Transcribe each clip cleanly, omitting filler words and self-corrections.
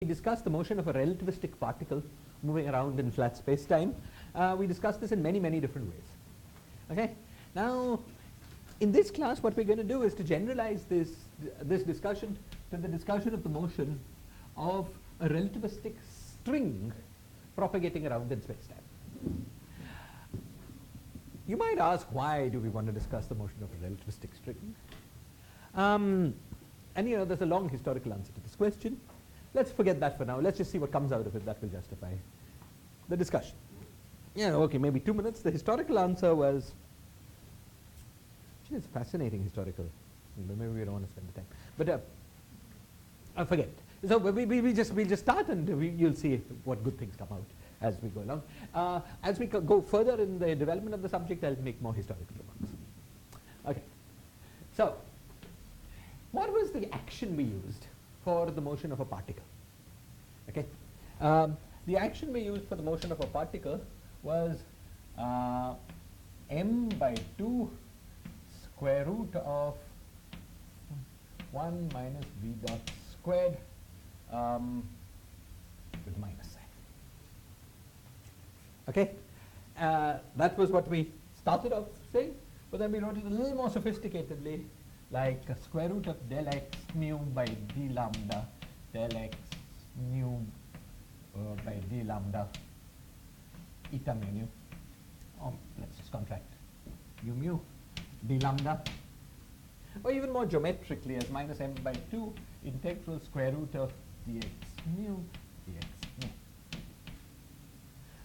We discussed the motion of a relativistic particle moving around in flat space-time. We discussed this in many, many different ways. Okay? Now, in this class, what we're going to do is to generalize this discussion to the discussion of the motion of a relativistic string propagating around in space-time. You might ask, why do we want to discuss the motion of a relativistic string? And you know, there's a long historical answer to this question. Let's forget that for now. Let's just see what comes out of it. That will justify the discussion. Yeah, okay, maybe 2 minutes. The historical answer was, it's fascinating historical, but maybe we don't want to spend the time. But I forget. So we'll just start, and you'll see what good things come out as we go along. As we go further in the development of the subject, I'll make more historical remarks. Okay. So, what was the action we used for the motion of a particle? Okay. The action we used for the motion of a particle was m by 2 square root of 1 minus v dot squared with minus sign. Okay. That was what we started off saying, but then we wrote it a little more sophisticatedly, like a square root of del x mu by d lambda del x mu by d lambda eta mu. Oh, let's just contract u mu d lambda, or even more geometrically as minus m by 2 integral square root of dx mu dx mu.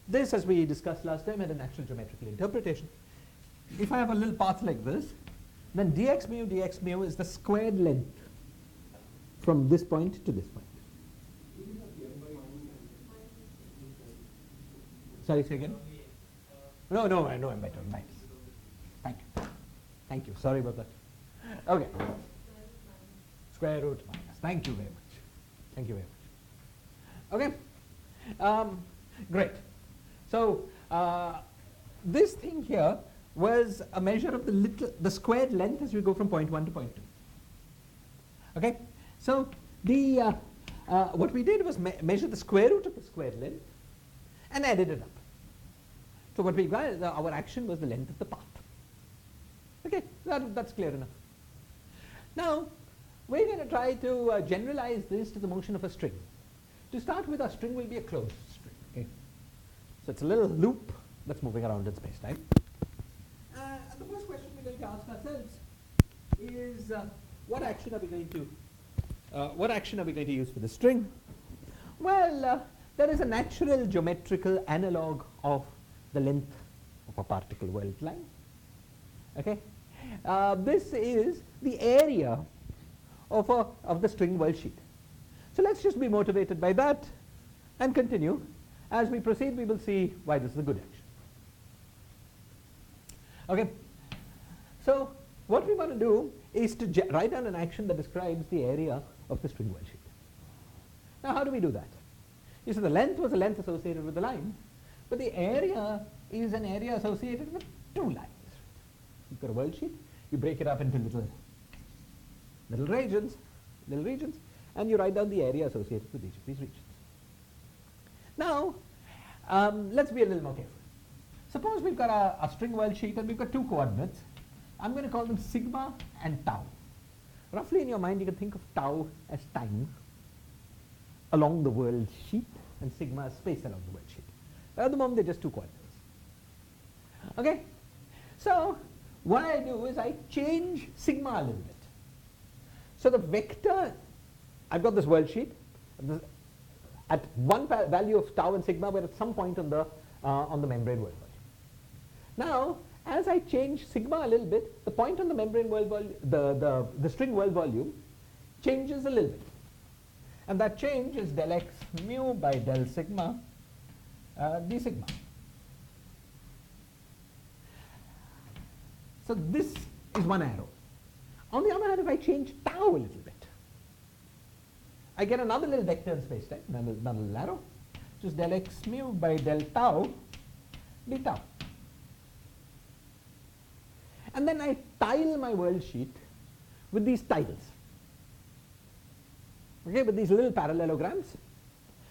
This, as we discussed last time, had an actual geometrical interpretation. If I have a little path like this, then dx mu is the squared length from this point to this point. Sorry, say again? No, I know I'm better. Minus. Thank you. Thank you. Sorry about that. Okay. Square root minus. Thank you very much. Thank you very much. Okay. Great. So this thing here was a measure of the squared length as we go from point 1 to point 2. Okay. So the what we did was measure the square root of the squared length and added it up. So what we got, our action was the length of the path. Okay, that's clear enough. Now, we're going to try to generalize this to the motion of a string. To start with, our string will be a closed string. Okay, so it's a little loop that's moving around in space-time. And the first question we're going to ask ourselves is, what action are we going to use for the string? Well, there is a natural geometrical analog of the length of a particle world line. Okay, this is the area of the string Worldsheet. So let's just be motivated by that and continue. As we proceed, we will see why this is a good action. Okay, so what we want to do is to write down an action that describes the area of the string Worldsheet. Now, how do we do that? You see, the length was a length associated with the line, but the area is an area associated with two lines. You've got a worldsheet, you break it up into little regions, and you write down the area associated with each of these regions. Now, let's be a little more careful. Suppose we've got a string worldsheet and we've got two coordinates. I'm going to call them sigma and tau. Roughly in your mind, you can think of tau as time along the worldsheet and sigma as space along the worldsheet. At the moment, they're just two coordinates. Okay? So, what I do is I change sigma a little bit. So the vector, I've got this worldsheet. At one value of tau and sigma, we're at some point on the membrane world volume. Now, as I change sigma a little bit, the point on the membrane world volume, the string world volume, changes a little bit. And that change is del x mu by del sigma d sigma. So this is one arrow. On the other hand, if I change tau a little bit, I get another little vector in space-time, another little arrow, which is del x mu by del tau d tau. And then I tile my worldsheet with these tiles. Okay, with these little parallelograms,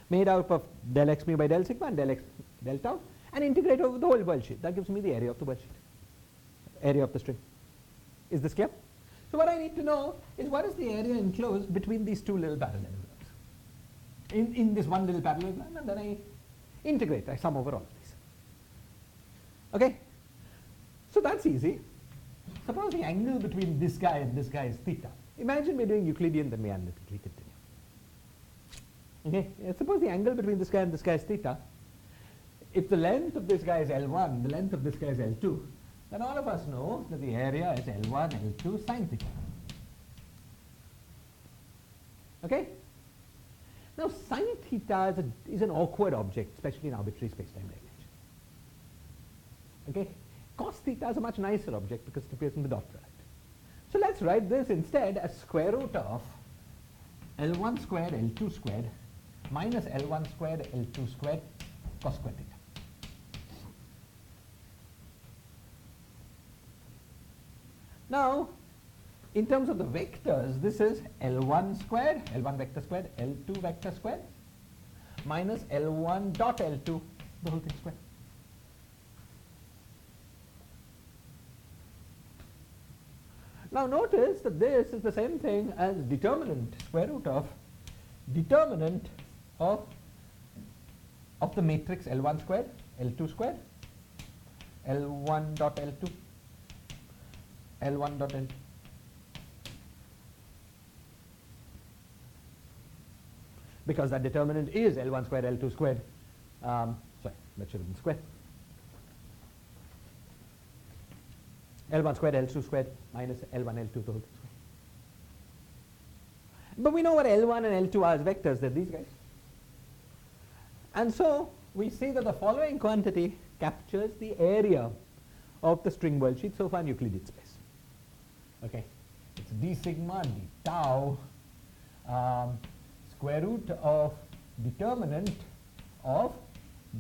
made out of del x mu by del sigma and del x del tau, and integrate over the whole Worldsheet. That gives me the area of the Worldsheet, area of the string. Is this clear? So what I need to know is what is the area enclosed between these two little parallelograms in this one little parallelogram, and then I integrate, I sum over all of these. Okay? So that's easy. Suppose the angle between this guy and this guy is theta. Imagine we're doing Euclidean, then we analytically continue. Okay? Suppose the angle between this guy and this guy is theta. If the length of this guy is L1, the length of this guy is L2, then all of us know that the area is L1, L2 sine theta. Okay? Now sine theta is an awkward object, especially in arbitrary space-time dimension. Okay? Cos theta is a much nicer object because it appears in the dot product. So let's write this instead as square root of L1 squared L2 squared minus L1 squared L2 squared cos square theta. Now, in terms of the vectors, this is L1 squared, L1 vector squared, L2 vector squared, minus L1 dot L2, the whole thing squared. Now notice that this is the same thing as determinant, square root of determinant of the matrix L1 squared, L2 squared, L1 dot L2, L1 dot L2. Because that determinant is L1 squared, L2 squared. Sorry, that should have been squared. L1 squared, L2 squared minus L1, L2 the whole thing squared. But we know what L1 and L2 are as vectors, they're these guys. And so we see that the following quantity captures the area of the string Worldsheet so far in Euclidean space. Okay, it's d sigma d tau square root of determinant of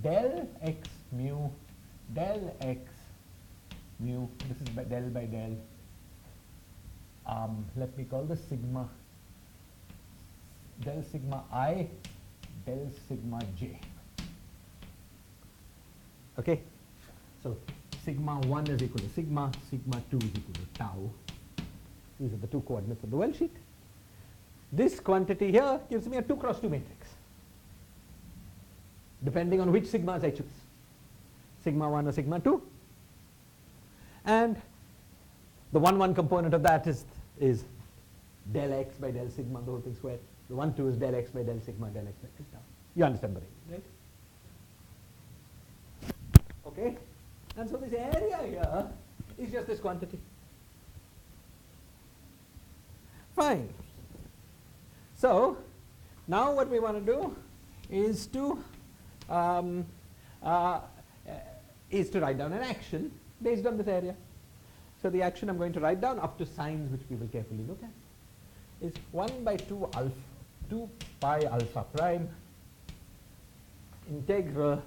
del x mu del x mu, this is by del, let me call this sigma, del sigma I, del sigma j. Okay, so sigma 1 is equal to sigma, sigma 2 is equal to tau. These are the two coordinates of the Worldsheet. This quantity here gives me a 2 cross 2 matrix, depending on which sigmas I choose, sigma 1 or sigma 2. And the 1, 1 component of that is del x by del sigma, the whole thing squared. The 1, 2 is del x by del sigma, del x by del tau. You understand the range, right? Okay? And so this area here is just this quantity. Fine. So now what we want to do is to write down an action based on this area. So the action I'm going to write down up to signs which we will carefully look at is 1 by 2 pi alpha prime integral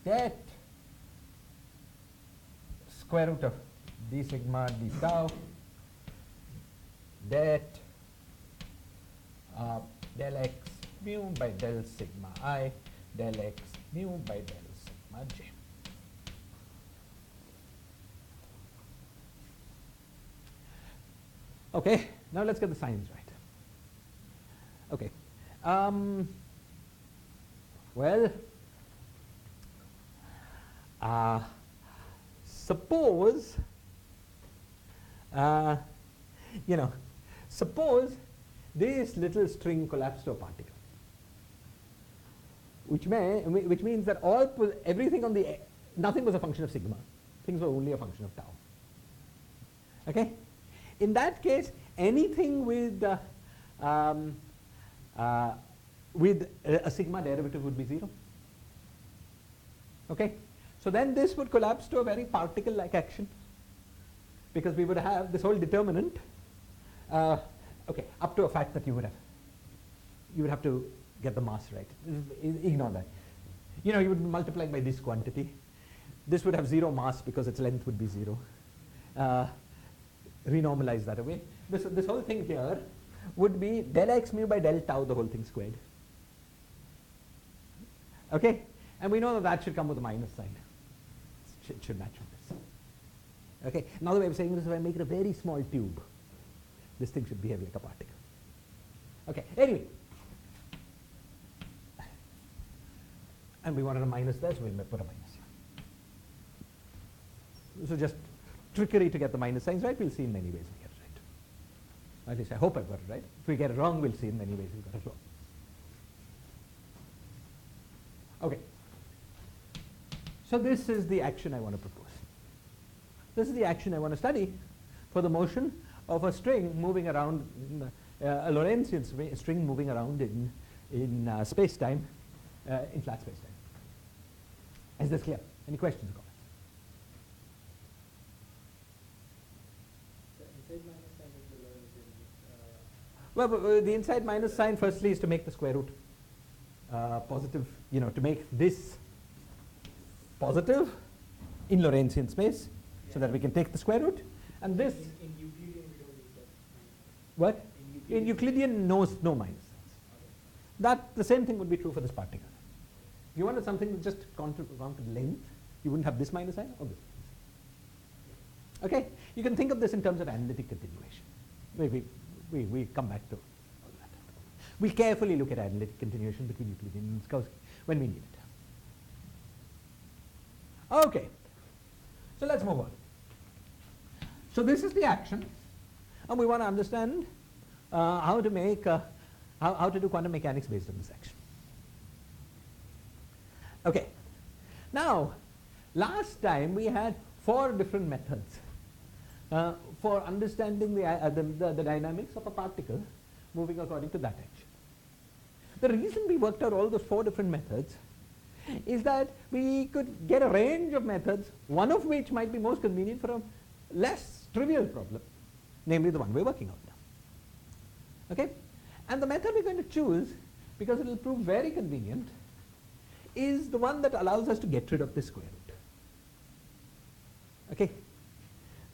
det square root of d sigma d tau det del x mu by del sigma I del x mu by del sigma j. Okay, now let's get the signs right. Okay. Well, suppose, suppose this little string collapsed to a particle, which means that everything on the nothing was a function of sigma, things were only a function of tau. Okay. In that case, anything with a sigma derivative would be 0. Okay, so then this would collapse to a very particle-like action, because we would have this whole determinant. Okay, up to a fact that you would have to get the mass right. Ignore that. You would be multiplying by this quantity. This would have 0 mass because its length would be 0. Renormalize that away. This whole thing here would be del x mu by del tau, the whole thing squared. Okay? And we know that that should come with a minus sign. It should match with this. Okay? Another way of saying this is if I make it a very small tube, this thing should behave like a particle. Okay, anyway. And we wanted a minus there, so we put a minus here. So just trickery to get the minus signs right. We'll see in many ways we get it right. At least I hope I've got it right. If we get it wrong, we'll see in many ways we got it wrong. Okay. So this is the action I want to propose. This is the action I want to study for the motion of a string moving around, a Lorentzian string moving around in space-time, in flat space-time. Is this clear? Any questions or comments? Well, the inside minus sign firstly is to make the square root positive, to make this positive in Lorentzian space, so that we can take the square root. And this in Euclidean we don't use that. what? In Euclidean no minus signs. That the same thing would be true for this particle. If you wanted something with just counted length, you wouldn't have this minus sign or this. Okay? You can think of this in terms of analytic continuation. We come back to all that. We'll carefully look at analytic continuation between Euclidean and Minkowski when we need it. Okay. So let's move on. So this is the action, and we want to understand how to make how to do quantum mechanics based on this action. Okay. Now, last time we had 4 different methods for understanding the dynamics of a particle moving according to that action. The reason we worked out all those 4 different methods is that we could get a range of methods, one of which might be most convenient for a less trivial problem, namely the one we're working on now. Okay? And the method we're going to choose, because it will prove very convenient, is the one that allows us to get rid of the square root. Okay?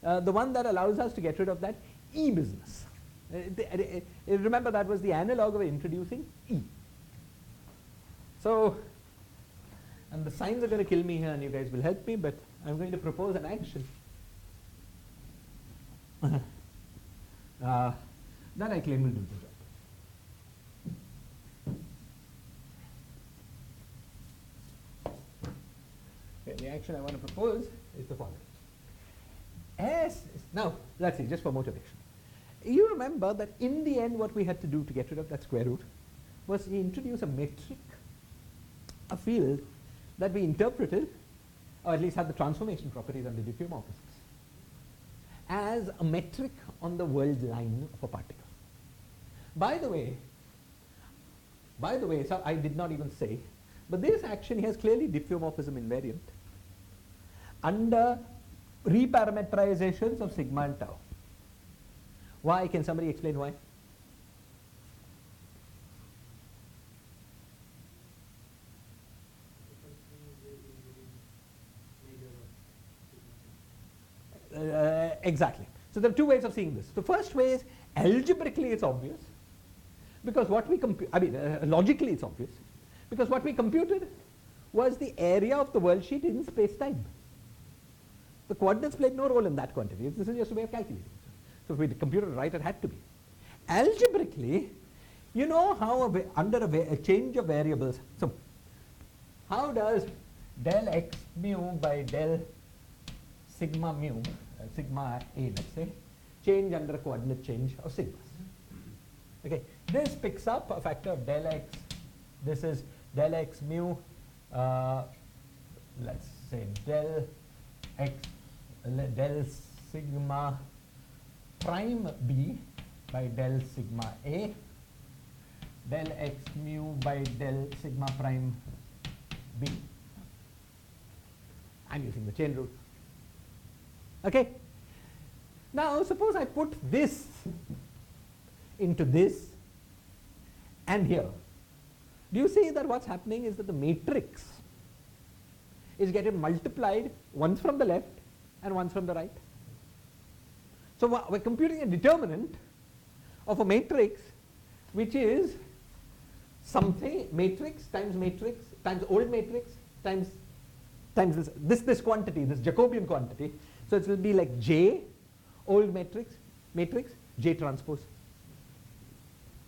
The one that allows us to get rid of that E business. Remember, that was the analog of introducing E. So, and the signs are going to kill me here and you guys will help me, but I'm going to propose an action that I claim will do the job. Okay, the action I want to propose is the following. Now, let's see, just for motivation. You remember that in the end what we had to do to get rid of that square root was we introduce a metric, a field that we interpreted, or at least had the transformation properties under diffeomorphisms, as a metric on the world line of a particle. By the way, so I did not even say, but this action has clearly diffeomorphism invariant under reparameterizations of sigma and tau. Why? Can somebody explain why? Exactly. So there are 2 ways of seeing this. The first way is algebraically it's obvious, because what we logically it's obvious, because what we computed was the area of the worldsheet in space-time. The coordinates played no role in that quantity. This is just a way of calculating. So if we computed it right, it had to be. Algebraically, you know how under a change of variables, so how does del x mu by del sigma mu, sigma a, let's say, change under a coordinate change of sigmas? Okay, this picks up a factor of del x. This is del x mu, let's say del x, del sigma prime b by del sigma a, del x mu by del sigma prime b. I'm using the chain rule. Okay. Now suppose I put this into this and here. Do you see that what's happening is that the matrix is getting multiplied once from the left and once from the right? So we're computing a determinant of a matrix which is something matrix times old matrix times this quantity, this Jacobian quantity. So it will be like J old matrix J transpose.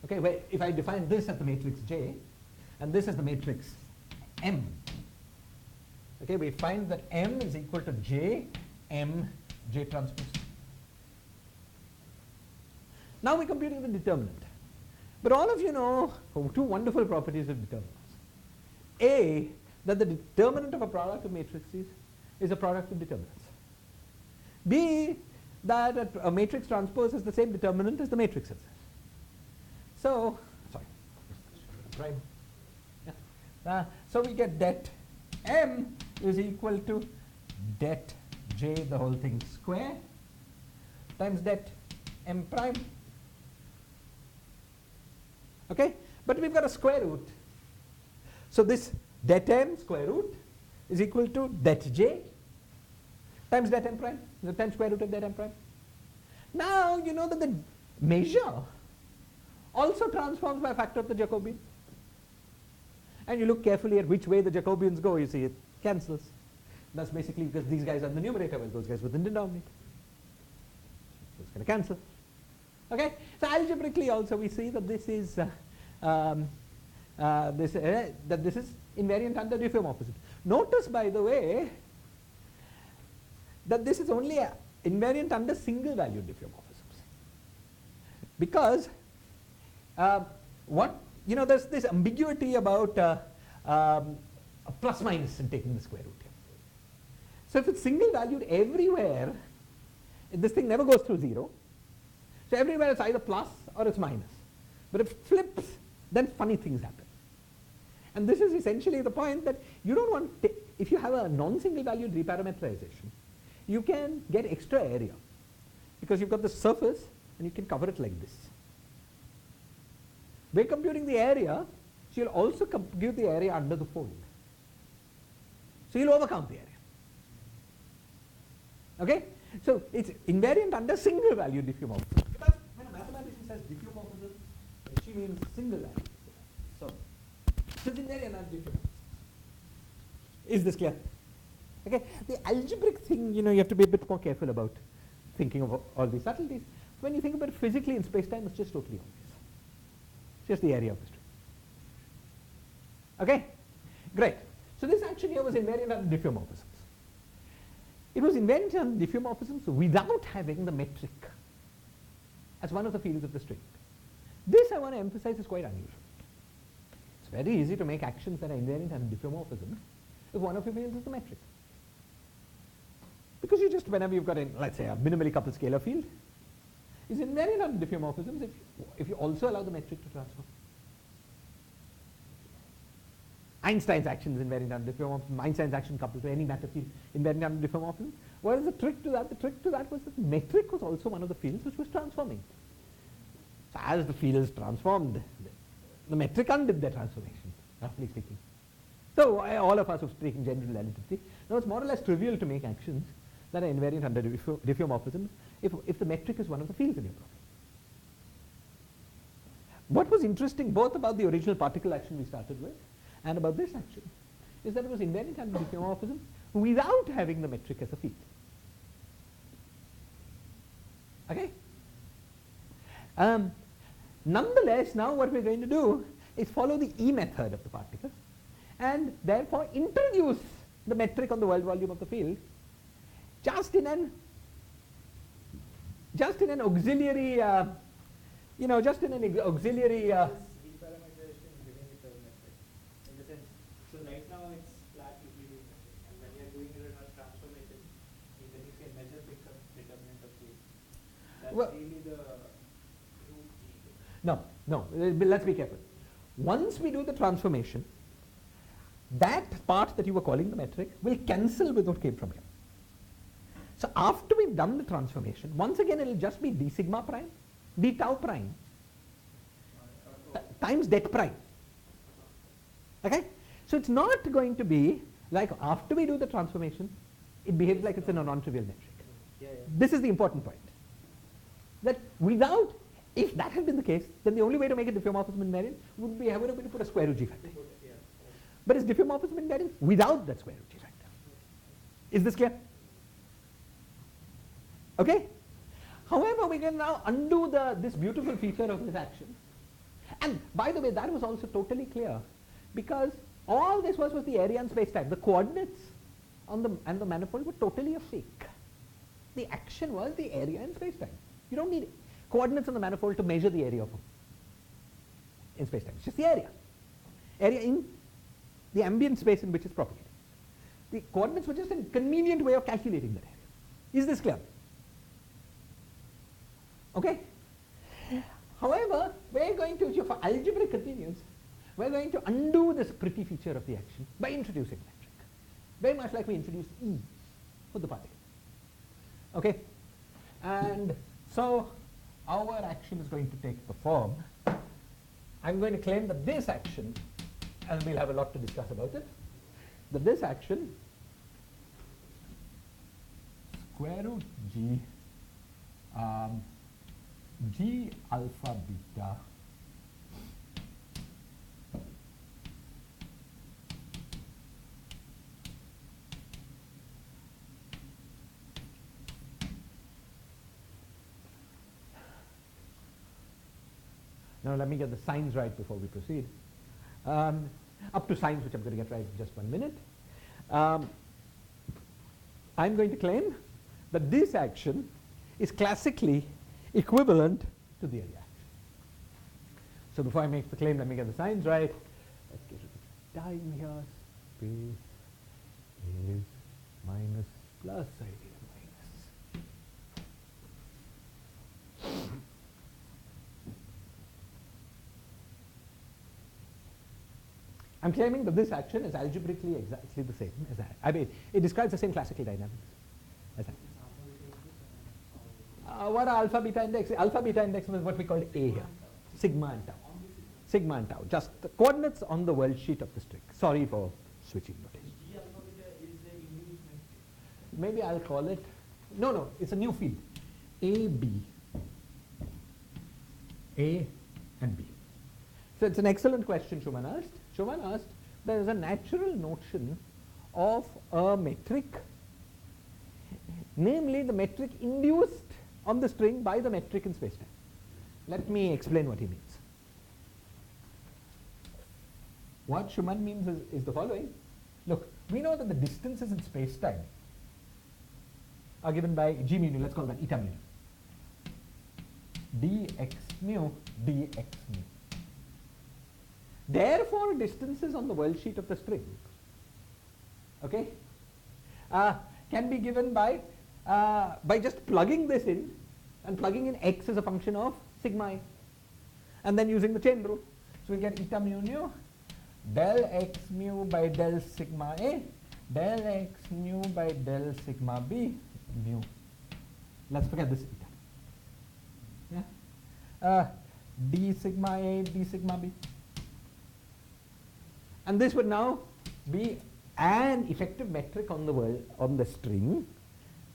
Okay, where if I define this as the matrix J and this as the matrix M, okay, we find that M is equal to J M J transpose. Now we're computing the determinant. But all of you know two wonderful properties of determinants. A, that the determinant of a product of matrices is a product of determinants. B, that a matrix transpose has the same determinant as the matrix itself. So, sorry, prime. Yeah. So we get det M is equal to det J, the whole thing square, times det M prime. Okay, but we've got a square root. So this det M square root is equal to det J times det M prime, the times square root of det M prime. Now you know that the measure also transforms by a factor of the Jacobian. And you look carefully at which way the Jacobians go, you see it cancels. That's basically because these guys are in the numerator, while those guys within the denominator. So it's going to cancel. Okay? So algebraically also we see that this is this is invariant under diffeomorphism. Notice, by the way, that this is only invariant under single valued diffeomorphisms. Because there's this ambiguity about a plus minus and taking the square root here. So if it's single valued everywhere, this thing never goes through 0. So everywhere it's either plus or it's minus. But if it flips, then funny things happen. And this is essentially the point that you don't want, if you have a non-single valued reparameterization, you can get extra area because you've got the surface and you can cover it like this. We're computing the area, so you'll also compute the area under the fold. So you'll overcount the area. Okay? So it's invariant under single valued diffeomorphism. Because when a mathematician says diffeomorphism, she means single value. So it's invariant under diffeomorphism. Is this clear? Okay? The algebraic thing, you have to be a bit more careful about thinking of all these subtleties. When you think about it physically in space-time, it's just totally obvious. It's just the area of the string. Okay? Great. So this action here was invariant under diffeomorphisms. It was invariant under diffeomorphisms without having the metric as one of the fields of the string. This, I want to emphasize, is quite unusual. It's very easy to make actions that are invariant under diffeomorphisms if one of your fields is the metric. Because you just, whenever you've got, let's say, a minimally coupled scalar field, is invariant under diffeomorphisms if you also allow the metric to transform. Einstein's action is invariant under diffeomorphism. Einstein's action coupled to any matter field invariant under diffeomorphism. What is the trick to that? The trick to that was that the metric was also one of the fields which was transforming. So as the fields transformed, the metric undid their transformation, roughly speaking. So all of us who speak in general relativity know it's more or less trivial to make actions that are invariant under diffeomorphism if the metric is one of the fields in your problem. What was interesting both about the original particle action we started with and about this action is that it was invariant under diffeomorphism without having the metric as a field. Okay? Nonetheless, now what we're going to do is follow the E method of the particle and therefore introduce the metric on the world volume of the field just in an auxiliary, just in an auxiliary. Reparameterization giving it a metric. In the sense, so right now it's flat usually metric, and when you're doing it in a transformation, then you can measure pickup determinant of field. That's really the root G. No, let's be careful. Once we do the transformation, that part that you were calling the metric will cancel with what came from here. So after we've done the transformation, once again it will just be d sigma prime, d tau prime, times det prime. Okay? So it's not going to be like after we do the transformation, it behaves like it's a non-trivial metric. Yeah. This is the important point. That without If that had been the case, then the only way to make it diffeomorphism invariant would have been to put a square root g factor. But it's diffeomorphism invariant without that square root g factor. Is this clear? Okay? However, we can now undo this beautiful feature of this action. And by the way, that was also totally clear because all this was the area and space-time. The coordinates on the manifold were totally a fake. The action was the area and space-time. You don't need coordinates on the manifold to measure the area in space-time. It's just the area. Area in the ambient space in which it's propagated. The coordinates were just a convenient way of calculating that area. Is this clear? Okay? However, we're going to, for algebraic convenience, we're going to undo this pretty feature of the action by introducing metric. Very much like we introduced E for the particle. Okay? And so our action is going to take the form. I'm going to claim that this action, and we'll have a lot to discuss about it, that this action, square root g, g alpha beta now let me get the signs right before we proceed. Up to signs, which I'm going to get right in just 1 minute. I'm going to claim that this action is classically equivalent to the area action. So before I make the claim, let me get the signs right. Let's get rid of time here. Space is minus plus idea minus. I'm claiming that this action is algebraically exactly the same as that. I mean, it describes the same classical dynamics as that. What are alpha beta index? Alpha beta index is what we call A here. Sigma and tau. Sigma and tau. Just the coordinates on the worldsheet of the string. Sorry for switching notation. G alpha beta is the induced matrix. Maybe I'll call it, no, it's a new field. A, B. A and B. So it's an excellent question Schumann asked. Schumann asked, there is a natural notion of a metric, namely the metric induced on the string by the metric in spacetime. Let me explain what he means. What Schumann means is the following. Look, we know that the distances in spacetime are given by g mu nu, let's call that eta mu nu. dx mu, dx mu. Therefore, distances on the worldsheet of the string, okay, can be given by just plugging this in and plugging in x as a function of sigma I, and then using the chain rule. So we get eta mu nu del x mu by del sigma A, del x mu by del sigma B mu. Let's forget this eta. Yeah? D sigma A, D sigma B. And this would now be an effective metric on the string,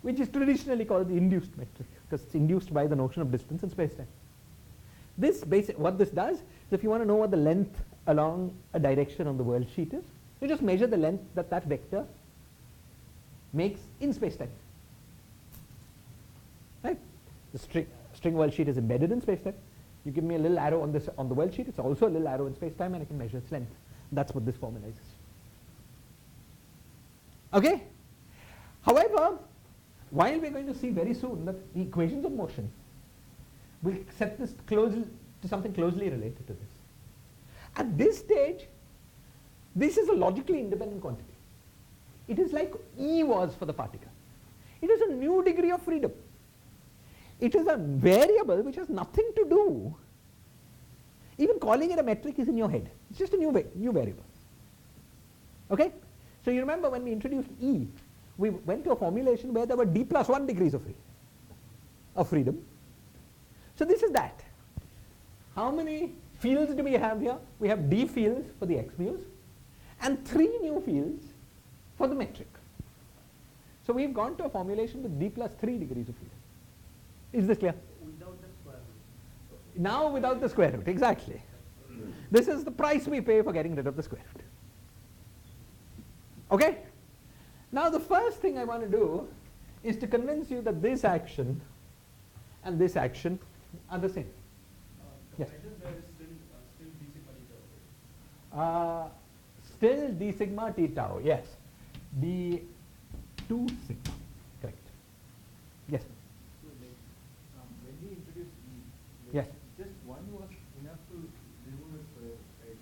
which is traditionally called the induced metric because it's induced by the notion of distance in spacetime. What this does is, if you want to know what the length along a direction on the worldsheet is, you just measure the length that vector makes in spacetime. Right? The string worldsheet is embedded in spacetime. You give me a little arrow on the worldsheet, it's also a little arrow in spacetime, and I can measure its length. That's what this formalizes. Okay? However, while we're going to see very soon that the equations of motion will set this close to something closely related to this. At this stage, this is a logically independent quantity. It is like E was for the particle. It is a new degree of freedom. It is a variable which has nothing to do. Even calling it a metric is in your head. It's just a new variable. Okay? So you remember when we introduced E, we went to a formulation where there were d plus 1 degrees of freedom. So this is that. How many fields do we have here? We have d fields for the x mu's and 3 new fields for the metric. So we've gone to a formulation with d plus 3 degrees of freedom. Is this clear? Without the square root. Now without the square root, exactly. This is the price we pay for getting rid of the square root. Okay? Now the first thing I want to do is to convince you that this action and this action are the same. Yes? Still d sigma t tau, yes. d 2 sigma, correct. Yes? So when we introduced Yes. just one was enough to remove the square root, right?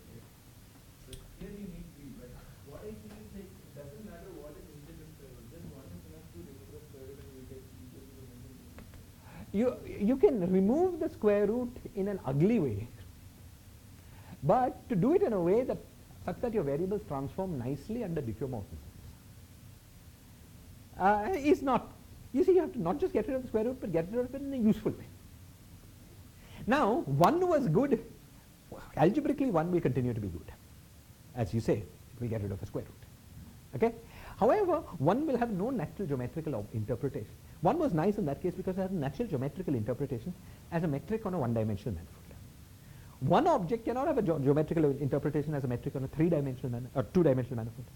So here you need three, but what I think is like, it doesn't matter what is inside the square root, just one is enough to remove the square root and we get equal to the number. You can remove the square root in an ugly way, but to do it in a way that such that your variables transform nicely under diffeomorphisms is not. You see, you have to not just get rid of the square root, but get rid of it in a useful way. Now, 1 was good. Algebraically, 1 will continue to be good. As you say, it will get rid of a square root. Okay? However, 1 will have no natural geometrical interpretation. 1 was nice in that case because it has a natural geometrical interpretation as a metric on a one-dimensional manifold. One object cannot have a geometrical interpretation as a metric on a three-dimensional or two-dimensional manifold.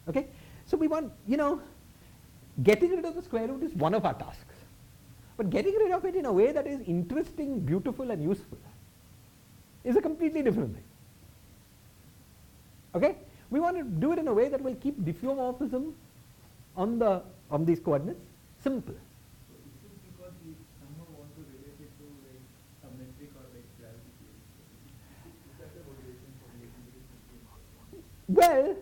Okay? So we want, getting rid of the square root is one of our tasks. But getting rid of it in a way that is interesting, beautiful, and useful is a completely different thing. Okay? We want to do it in a way that will keep diffeomorphism on these coordinates simple. So is it because we somehow want to relate it to like a metric or like gravity field? Is that the motivation for making it? Well,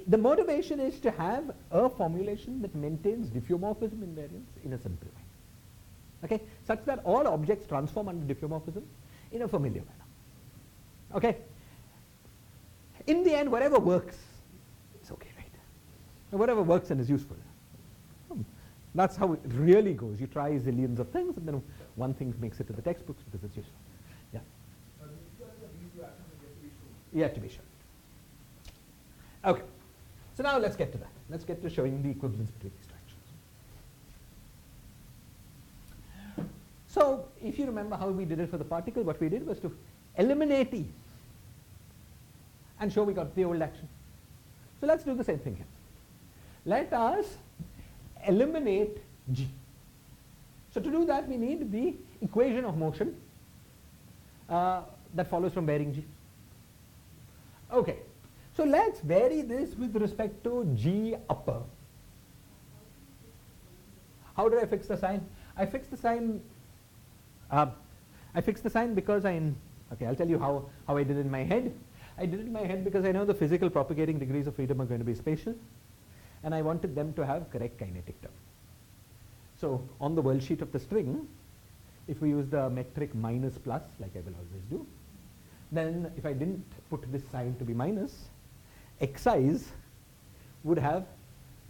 the motivation is to have a formulation that maintains diffeomorphism invariance in a simple way. Okay? Such that all objects transform under diffeomorphism in a familiar manner. Okay? In the end, whatever works, it's okay, right? And whatever works and is useful. That's how it really goes. You try zillions of things, and then one thing makes it to the textbooks because it's useful. Yeah? You have to be sure. Okay. So now let's get to that. Let's get to showing the equivalence between these structures. So if you remember how we did it for the particle, what we did was to eliminate E and show we got the old action. So let's do the same thing here. Let us eliminate G. So to do that, we need the equation of motion that follows from bearing G. Okay. So let's vary this with respect to G upper. How did I fix the sign? I fixed the sign because okay, I'll tell you how I did it in my head. I did it in my head because I know the physical propagating degrees of freedom are going to be spatial, and I wanted them to have correct kinetic term. So on the Worldsheet of the string, if we use the metric minus plus, like I will always do, then if I didn't put this sign to be minus, xi's would have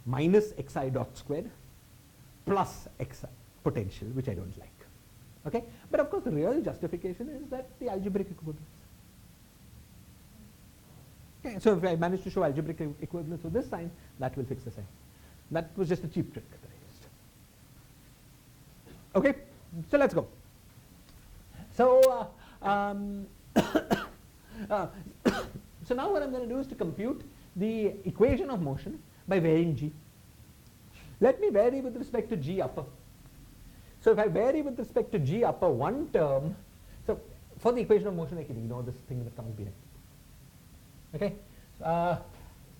minus xi dot squared plus xi potential, which I don't like. Okay? But of course the real justification is that the algebraic equivalence. Okay, so if I manage to show algebraic equivalence with this sign, that will fix the sign. That was just a cheap trick that I used. Okay, so let's go. So, so now what I'm going to do is to compute the equation of motion by varying G. Let me vary with respect to G upper. So if I vary with respect to G upper one term, so for the equation of motion I can ignore this thing that comes behind. Okay,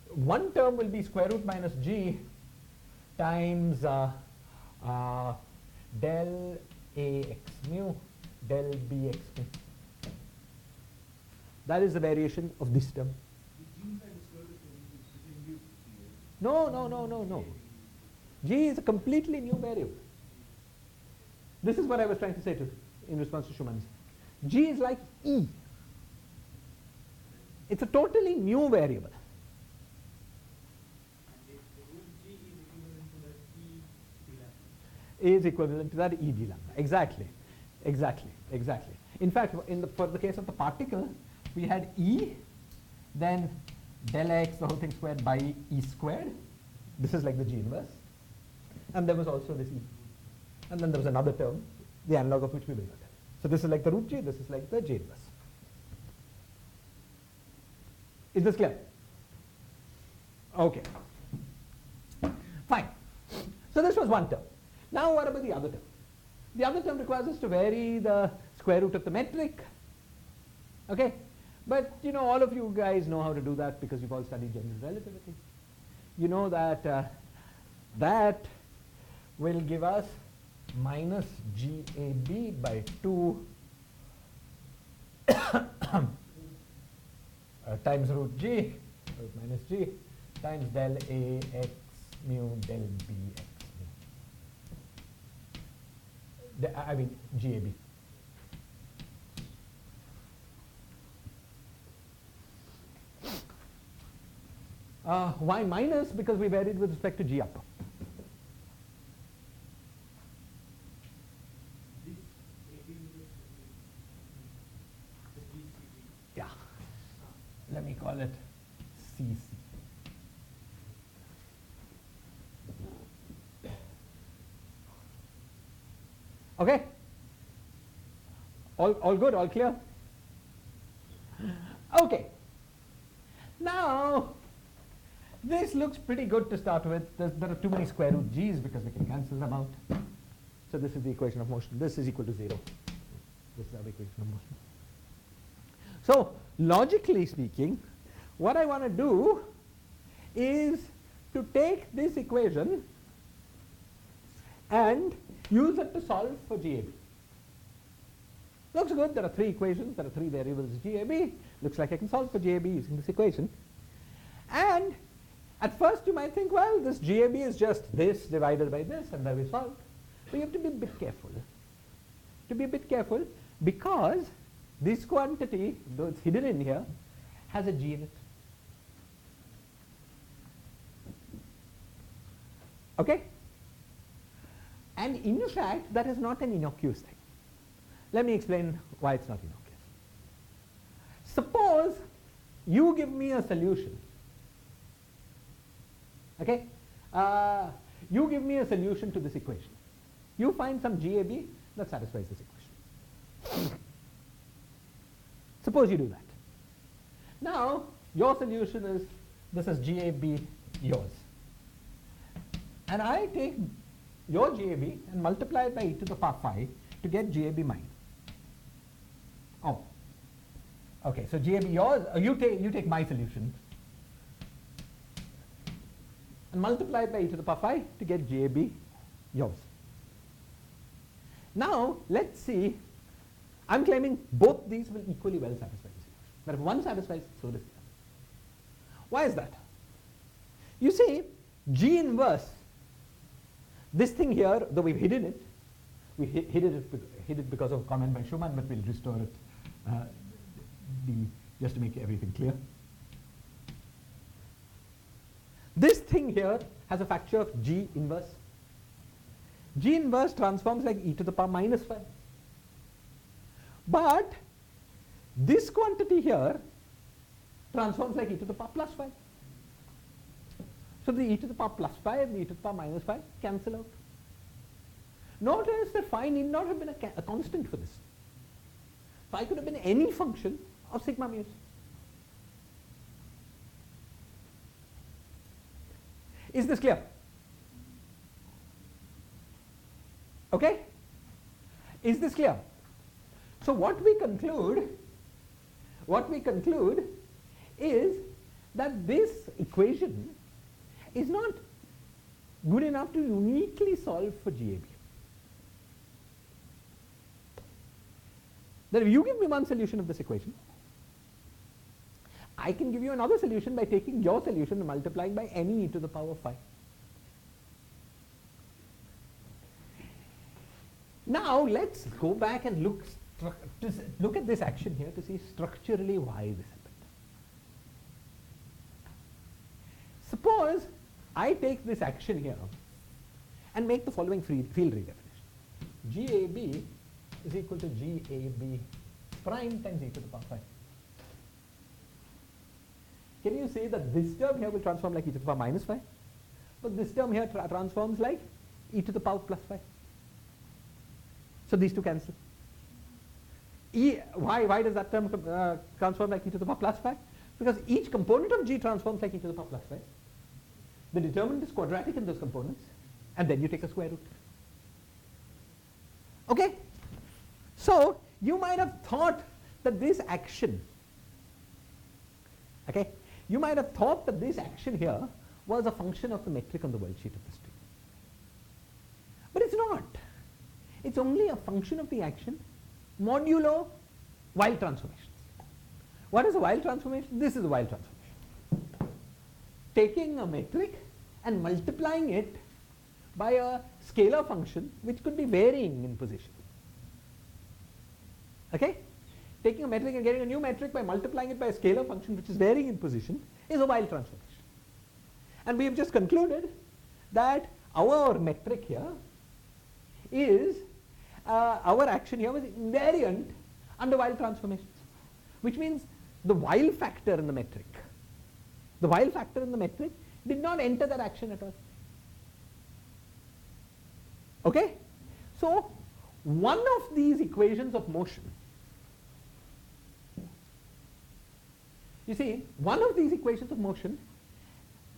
one term will be square root minus G times del AX mu del BX mu. That is the variation of this term. No. G is a completely new variable. This is what I was trying to say in response to Schumann's. G is like E. It's a totally new variable. Is equivalent to that E d lambda. Exactly. In fact, for the case of the particle, we had E, then del x, the whole thing squared by E squared. This is like the G inverse. And there was also this E. And then there was another term, the analog of which we will not have. So this is like the root G, this is like the J inverse. Is this clear? Okay. Fine. So this was one term. Now what about the other term? The other term requires us to vary the square root of the metric. Okay? But you know, all of you guys know how to do that because you've all studied general relativity. You know that that will give us minus GAB by 2 times root G, root minus G, times del A x mu del B x mu. I mean GAB. Why minus? Because we varied with respect to G upper. Yeah. Let me call it CC. Okay? All good? All clear? Okay. Now, this looks pretty good to start with. There are too many square root g's because we can cancel them out. So this is the equation of motion. This is equal to 0. This is our equation of motion. So logically speaking, what I want to do is to take this equation and use it to solve for GAB. Looks good. There are 3 equations. There are 3 variables GAB. Looks like I can solve for GAB using this equation. And at first you might think, well, this GAB is just this divided by this, and then we solve. But you have to be a bit careful. To be a bit careful because this quantity, though it's hidden in here, has a G in it. Okay? And in fact, that is not an innocuous thing. Let me explain why it's not innocuous. Suppose you give me a solution. Okay? You give me a solution to this equation. You find some GAB that satisfies this equation. Suppose you do that. Now, your solution is, this is GAB yours. And I take your GAB and multiply it by e to the power phi to get GAB mine. Oh. Okay, so GAB yours, you take my solution and multiply it by e to the power phi to get GAB yours. Now, let's see, I'm claiming both these will equally well satisfy this equation. But if one satisfies, so does the other. Why is that? You see, G inverse, this thing here, though we've hidden it, we hid it because of a comment by Schumann, but we'll restore it just to make everything clear. This thing here has a factor of G inverse. G inverse transforms like e to the power minus phi. But this quantity here transforms like e to the power plus phi. So the e to the power plus phi and the e to the power minus phi cancel out. Notice that phi need not have been a constant for this. Phi could have been any function of sigma mu's. Is this clear? Okay? Is this clear? So what we conclude is that this equation is not good enough to uniquely solve for GAB. That if you give me one solution of this equation, I can give you another solution by taking your solution and multiplying by any e to the power phi. Now let's go back and look at this action here to see structurally why this happened. Suppose I take this action here and make the following field redefinition. GAB is equal to GAB prime times e to the power phi. Can you say that this term here will transform like e to the power minus phi? But this term here transforms like e to the power plus phi. So these two cancel. Why does that term transform like e to the power plus 5? Because each component of G transforms like e to the power plus 5. The determinant is quadratic in those components, and then you take a square root. Okay? So you might have thought that this action, okay, you might have thought that this action here was a function of the metric on the worldsheet of the string. But it's not. It's only a function of the action modulo Weyl transformations. What is a Weyl transformation? This is a Weyl transformation. Taking a metric and multiplying it by a scalar function which could be varying in position. Okay? Taking a metric and getting a new metric by multiplying it by a scalar function which is varying in position is a Weyl transformation. And we have just concluded that our metric here is, our action here was invariant under Weyl transformations, which means the Weyl factor in the metric, did not enter that action at all. Okay? So one of these equations of motion, you see, one of these equations of motion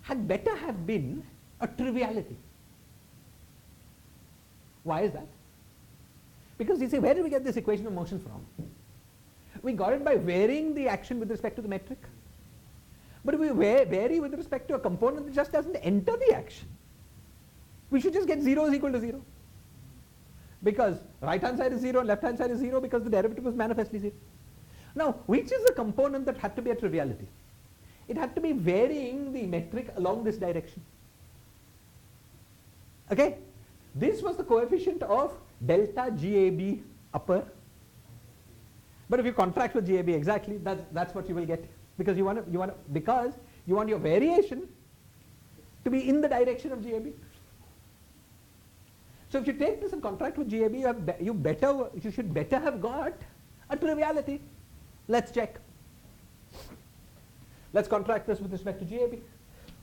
had better have been a triviality. Why is that? Because you see, where did we get this equation of motion from? We got it by varying the action with respect to the metric. But if we vary with respect to a component that just doesn't enter the action, we should just get 0 is equal to 0. Because right hand side is 0 and left hand side is 0 because the derivative was manifestly 0. Now, which is the component that had to be a triviality? It had to be varying the metric along this direction. Okay? This was the coefficient of delta GAB upper. But if you contract with GAB exactly, that's what you will get. Because you want your variation to be in the direction of GAB. So if you take this and contract with GAB, you should better have got a triviality. Let's check. Let's contract this with respect to GAB.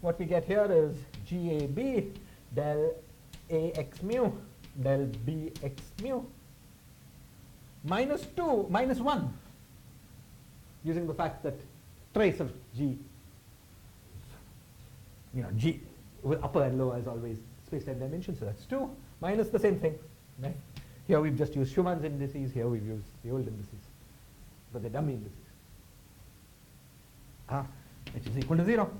What we get here is GAB del AX mu del BX mu minus 1, using the fact that trace of G, G with upper and lower is always space-time dimension, so that's 2, minus the same thing. Right? Here we've just used Schumann's indices, here we've used the old indices, but the dummy indices. Which is equal to 0.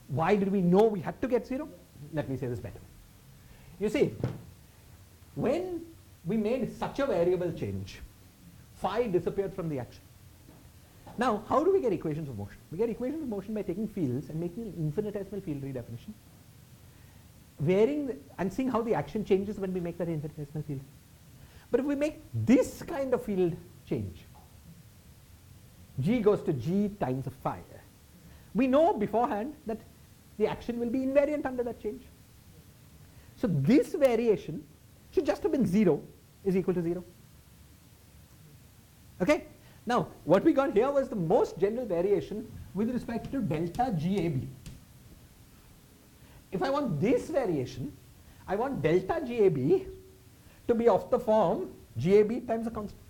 Why did we know we had to get 0? Let me say this better. You see, when we made such a variable change, phi disappeared from the action. Now, how do we get equations of motion? We get equations of motion by taking fields and making an infinitesimal field redefinition, varying and seeing how the action changes when we make that infinitesimal field. But if we make this kind of field change, G goes to G times a phi, we know beforehand that the action will be invariant under that change. So this variation should just have been 0 is equal to 0. Okay? Now, what we got here was the most general variation with respect to delta GAB. If I want this variation, I want delta GAB to be of the form GAB times a constant.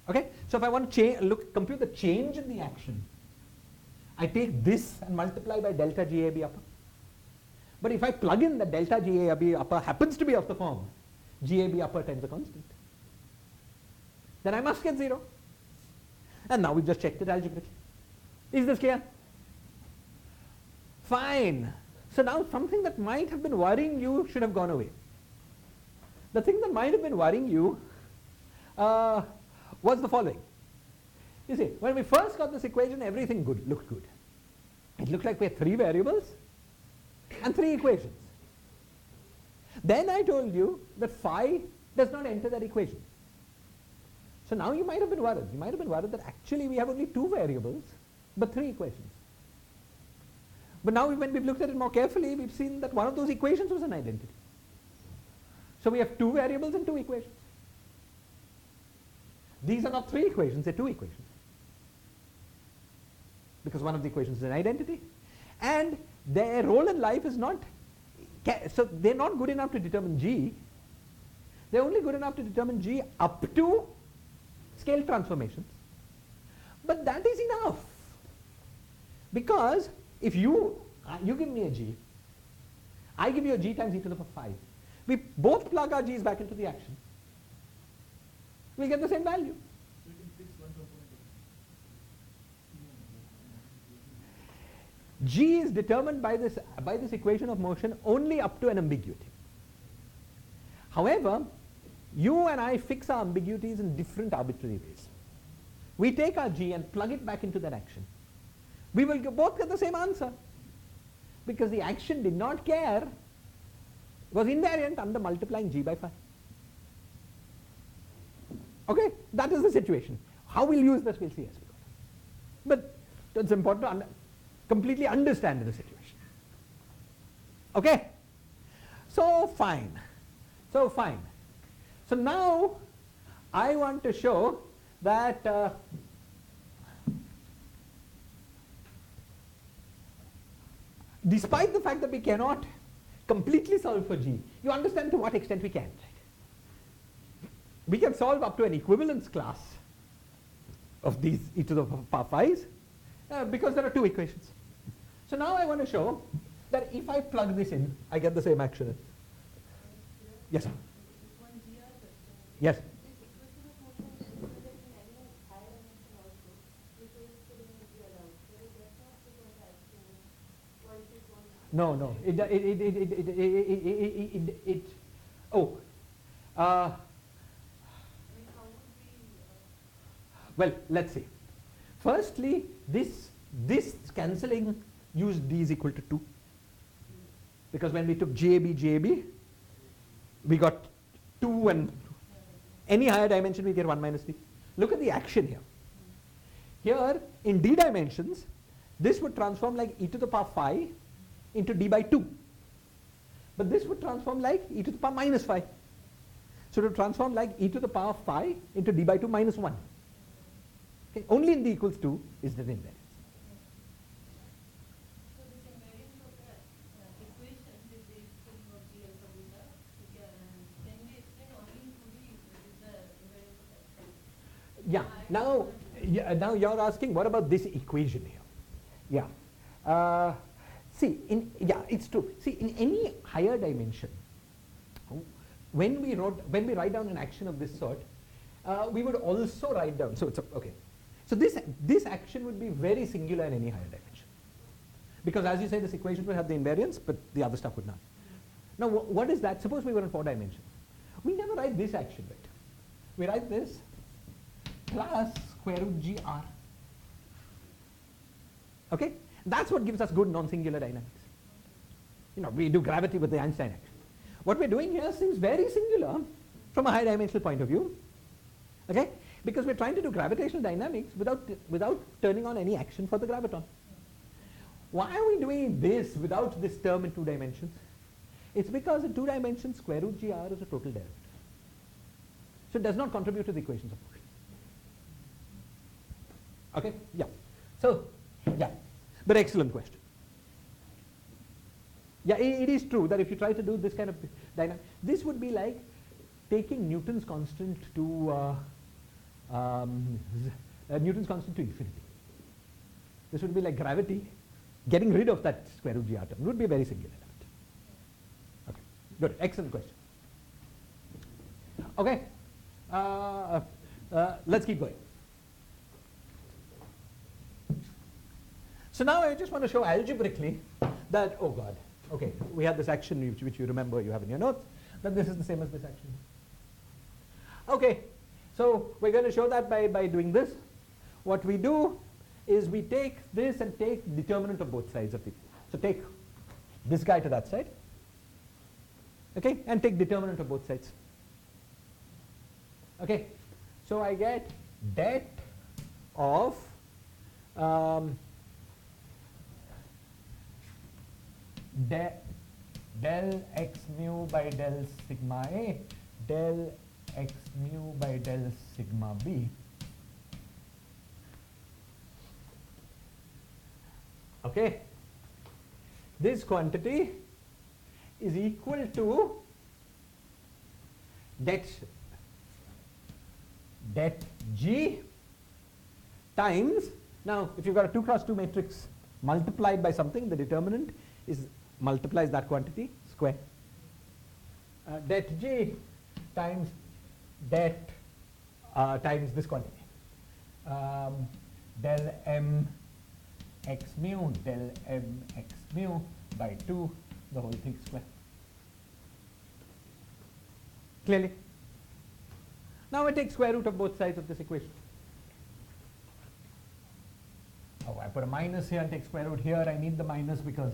Okay? So if I want to compute the change in the action, I take this and multiply by delta GAB upper. But if I plug in that delta GAB upper happens to be of the form GAB upper times a constant, then I must get 0. And now we've just checked it algebraically. Is this clear? Fine. So now something that might have been worrying you should have gone away. The thing that might have been worrying you was the following. You see, when we first got this equation, everything looked good. It looked like we had 3 variables and 3 equations. Then I told you that phi does not enter that equation. So now you might have been worried. You might have been worried that actually we have only 2 variables but 3 equations. But now when we've looked at it more carefully, we've seen that one of those equations was an identity. So we have 2 variables and 2 equations. These are not 3 equations, they're 2 equations. Because one of the equations is an identity. And their role in life is not, so they're not good enough to determine G. They're only good enough to determine G up to scale transformations. But that is enough. Because if you give me a G, I give you a G times e to the power 5. We both plug our G's back into the action. We'll get the same value. So you can fix one component. G is determined by this equation of motion only up to an ambiguity. However, you and I fix our ambiguities in different arbitrary ways. We take our G and plug it back into that action. We will both get the same answer because the action did not care, was invariant under multiplying G by 5. Okay, that is the situation. How we'll use this, we'll see as we go. But it's important to completely understand the situation. Okay? So fine. So fine. So now I want to show that despite the fact that we cannot completely solve for G, you understand to what extent we can. Right? We can solve up to an equivalence class of these e to the power 5s because there are two equations. So now I want to show that if I plug this in, I get the same action. Yes, sir. Yes. No, no. Well, let's see. Firstly, this cancelling used D is equal to 2. Because when we took JB, we got 2 and any higher dimension we get 1 minus D. Look at the action here. Here, in D dimensions, this would transform like e to the power 5 into D by 2. But this would transform like e to the power minus 5. So it would transform like e to the power 5 into D by 2 minus 1. Okay? Only in D equals 2 is there invariance. So this invariance of the equation with the expression of D alpha beta, can we explain only including the invariance of X? Now you're asking what about this equation here? Yeah. It's true. See, in any higher dimension, when we write down an action of this sort, we would also write down. So it's okay. So this action would be very singular in any higher dimension, because as you say, this equation will have the invariance, but the other stuff would not. Now, what is that? Suppose we were in 4 dimensions. We never write this action, right? We write this plus square root GR. Okay? That's what gives us good non-singular dynamics. You know, we do gravity with the Einstein action. What we're doing here seems very singular from a high dimensional point of view. Okay? Because we're trying to do gravitational dynamics without turning on any action for the graviton. Why are we doing this without this term in 2 dimensions? It's because in 2 dimensions square root GR is a total derivative. So it does not contribute to the equations of motion. Okay? Yeah. So, yeah. But excellent question. Yeah, it is true that if you try to do this kind of dynamic, this would be like taking Newton's constant to infinity. This would be like gravity, getting rid of that square root GR term. It would be a very singular element. Okay, good, excellent question. Okay, let's keep going. So now I just want to show algebraically that, oh God, okay, we had this action which you remember you have in your notes, that this is the same as this action. Okay, so we're going to show that by doing this. What we do is we take this and take determinant of both sides of it. So take this guy to that side, okay, and take determinant of both sides. Okay, so I get det of del x mu by del sigma A, del x mu by del sigma B. Okay, this quantity is equal to det G times, now if you've got a 2 cross 2 matrix multiplied by something, the determinant is multiplies that quantity square. Det G times det times this quantity. Del m x mu del m x mu by 2, the whole thing square. Clearly? Now I take square root of both sides of this equation. Oh, I put a minus here and take square root here. I need the minus because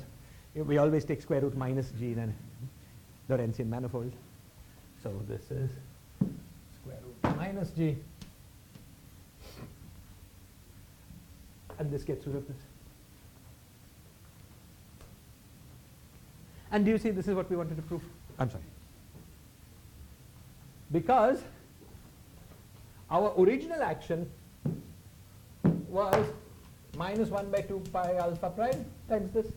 we always take square root minus g in the Lorentzian manifold. So this is square root minus g. And this gets rid of this. And do you see this is what we wanted to prove? I'm sorry. Because our original action was minus 1 by 2 pi alpha prime times this.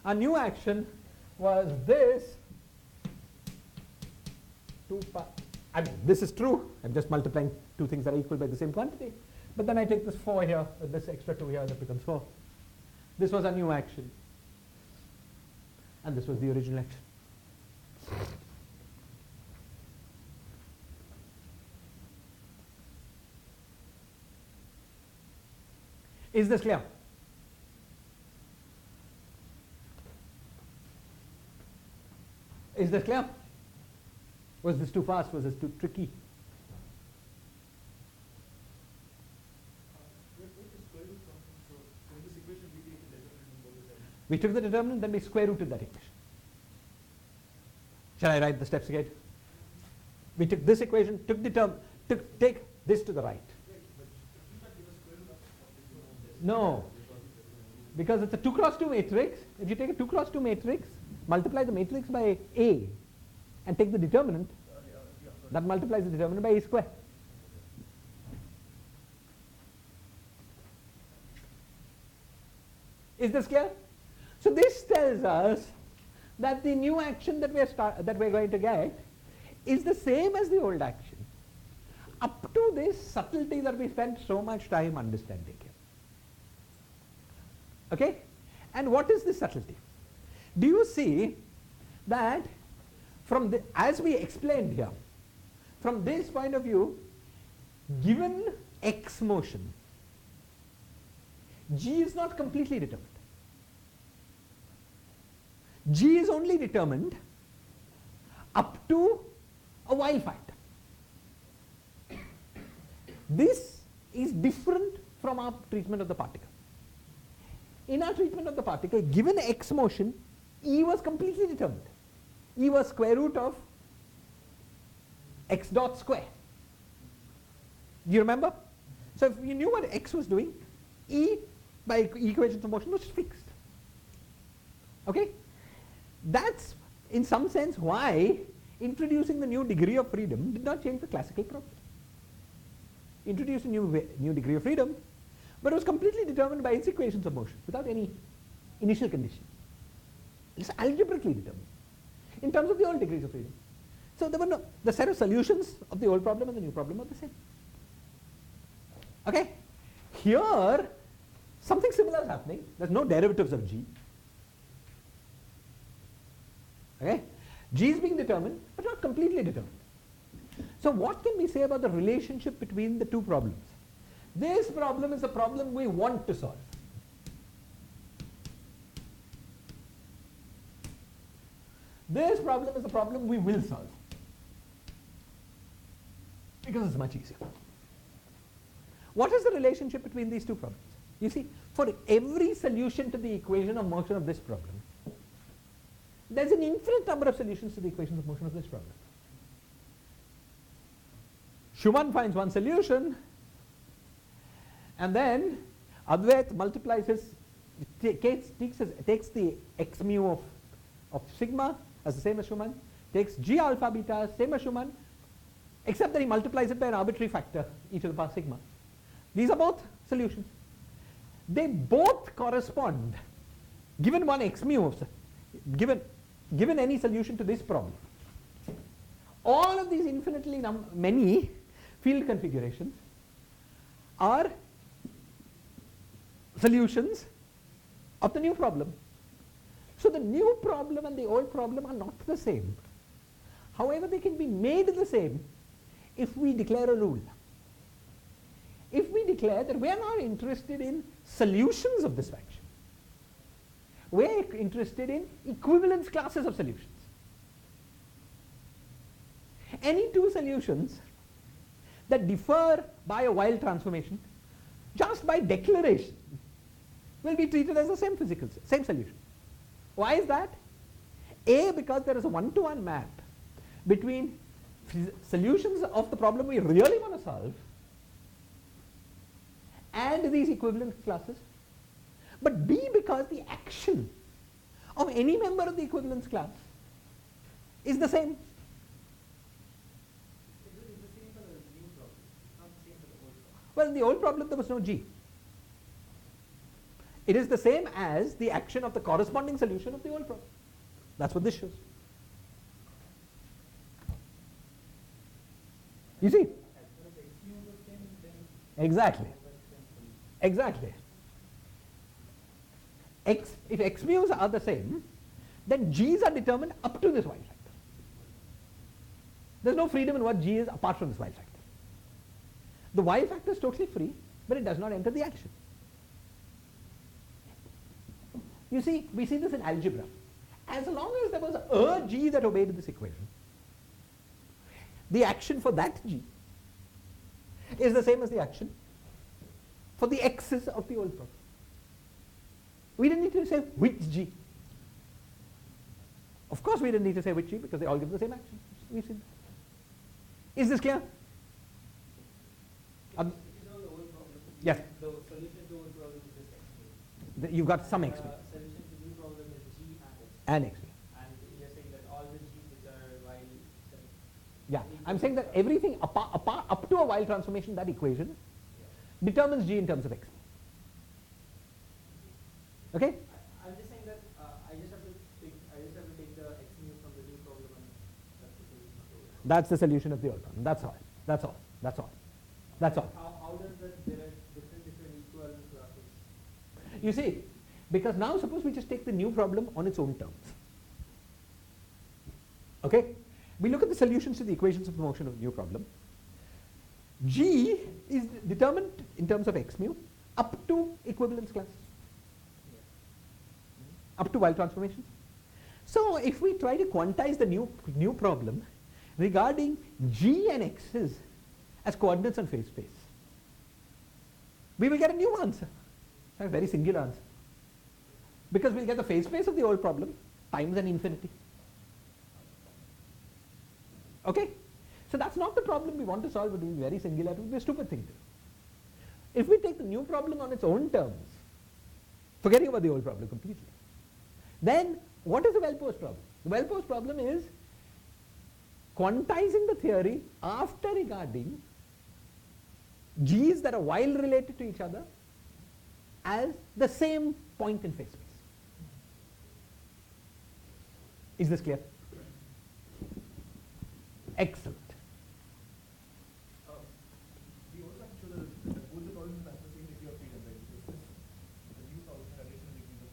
Our new action was this 2 pi. I mean, this is true. I'm just multiplying two things that are equal by the same quantity. But then I take this 4 here, this extra 2 here, that becomes 4. This was a new action. And this was the original action. Is this clear? Is this clear? Was this too fast? Was this too tricky? We took the determinant, then we square rooted that equation. Shall I write the steps again? We took this equation, take this to the right. No, because it's a 2 cross 2 matrix. If you take a 2 cross 2 matrix, multiply the matrix by A and take the determinant, that multiplies the determinant by A square. Is this clear? So this tells us that the new action that we're going to get is the same as the old action, up to this subtlety that we spent so much time understanding here. Okay? And what is this subtlety? Do you see that from the, as we explained here, from this point of view, given x motion, g is not completely determined. G is only determined up to a Weyl factor. This is different from our treatment of the particle. In our treatment of the particle, given x motion, E was completely determined. E was square root of x dot square. Do you remember? So if you knew what x was doing, E by equations of motion was fixed. Okay? That's in some sense why introducing the new degree of freedom did not change the classical problem. Introduced a new degree of freedom, but it was completely determined by its equations of motion without any initial condition. It's algebraically determined in terms of the old degrees of freedom. So there were no, the set of solutions of the old problem and the new problem are the same. Okay? Here, something similar is happening. There's no derivatives of G. Okay? G is being determined, but not completely determined. So what can we say about the relationship between the two problems? This problem is a problem we want to solve. This problem is a problem we will solve, because it's much easier. What is the relationship between these two problems? You see, for every solution to the equation of motion of this problem, there's an infinite number of solutions to the equations of motion of this problem. Schumann finds one solution, and then Advait multiplies his, takes the x mu of sigma as the same as Schumann, takes g alpha beta same as Schumann, except that he multiplies it by an arbitrary factor e to the power sigma. These are both solutions. they both correspond, given one x mu, given any solution to this problem. All of these infinitely many field configurations are solutions of the new problem. So the new problem and the old problem are not the same. However, they can be made the same if we declare a rule. If we declare that we are not interested in solutions of this function, we are interested in equivalence classes of solutions. Any two solutions that differ by a Weyl transformation, just by declaration, will be treated as the same same solution. Why is that? A, because there is a one-to-one map between solutions of the problem we really want to solve and these equivalence classes. But B, because the action of any member of the equivalence class is the same. It's the same for the new problem, not the same for the old problem. Well, in the old problem there was no G. It is the same as the action of the corresponding solution of the old problem. That's what this shows. You see? Exactly. Exactly. If x mu's are the same, then g's are determined up to this Weyl factor. There's no freedom in what g is apart from this Weyl factor. The Weyl factor is totally free, but it does not enter the action. You see, we see this in algebra. As long as there was a g that obeyed this equation, the action for that g is the same as the action for the x's of the old problem. We didn't need to say which g. Of course we didn't need to say which g because they all give the same action. We've seen that. Is this clear? If you solve the old problem, Yes. the solution to old problem is just x mu. You've got some x mu Solution to new problem is g and x. and x mu. And you're saying that all the g's which are Weyl Yeah, I'm saying that everything up to a Weyl transformation, that equation, determines g in terms of x. Okay? I'm just saying that I just have to take the x mu from the new problem and that's the solution of the old problem. That's the solution of the old problem. That's all. That's all. That's all. That's all. How does that derive different equivalence classes? You see, because now suppose we just take the new problem on its own terms. Okay? We look at the solutions to the equations of the motion of the new problem. G is determined in terms of x mu up to equivalence classes. Up to Weyl transformations. So if we try to quantize the new problem regarding g and x's as coordinates on phase space, we will get a new answer, a very singular answer, because we'll get the phase space of the old problem times an infinity. Okay? So that's not the problem we want to solve. It will be very singular. It will be a stupid thing to do. If we take the new problem on its own terms, forgetting about the old problem completely, then what is the Weyl-Post problem? The Weyl-Post problem is quantizing the theory after regarding g's that are Weyl related to each other as the same point in phase space. Is this clear? Excellent. We also have to show that both the problems have the same degree of freedom, right? Because the new problem has additional degrees of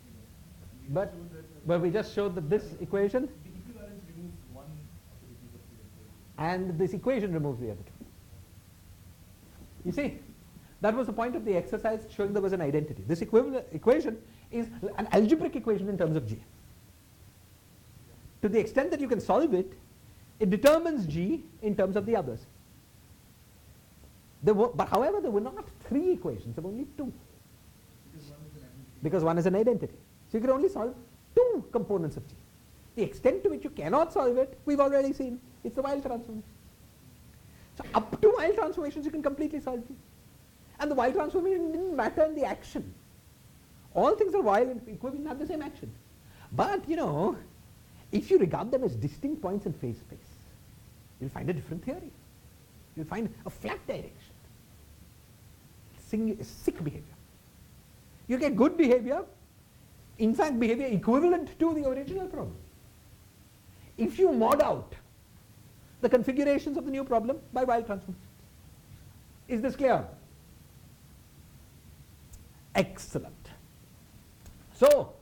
freedom. But we just showed that this equation the equivalence removes one of the degrees of freedom. and this equation removes the other two. You see, that was the point of the exercise, showing there was an identity. This equation is an algebraic equation in terms of g. To the extent that you can solve it, it determines g in terms of the others. But however, there were not three equations, there were only two. Because one is an identity. So you can only solve two components of g. The extent to which you cannot solve it, we've already seen. It's the Weyl transformation. So up to Weyl transformations, you can completely solve g. And the Weyl transformation didn't matter in the action. All things are Weyl and equivalent have the same action. But, you know, if you regard them as distinct points in phase space, you'll find a different theory. You'll find a flat direction. Sick behavior. You get good behavior, in fact behavior equivalent to the original problem. If you mod out the configurations of the new problem by Weyl transformations. Is this clear? Excellent. So,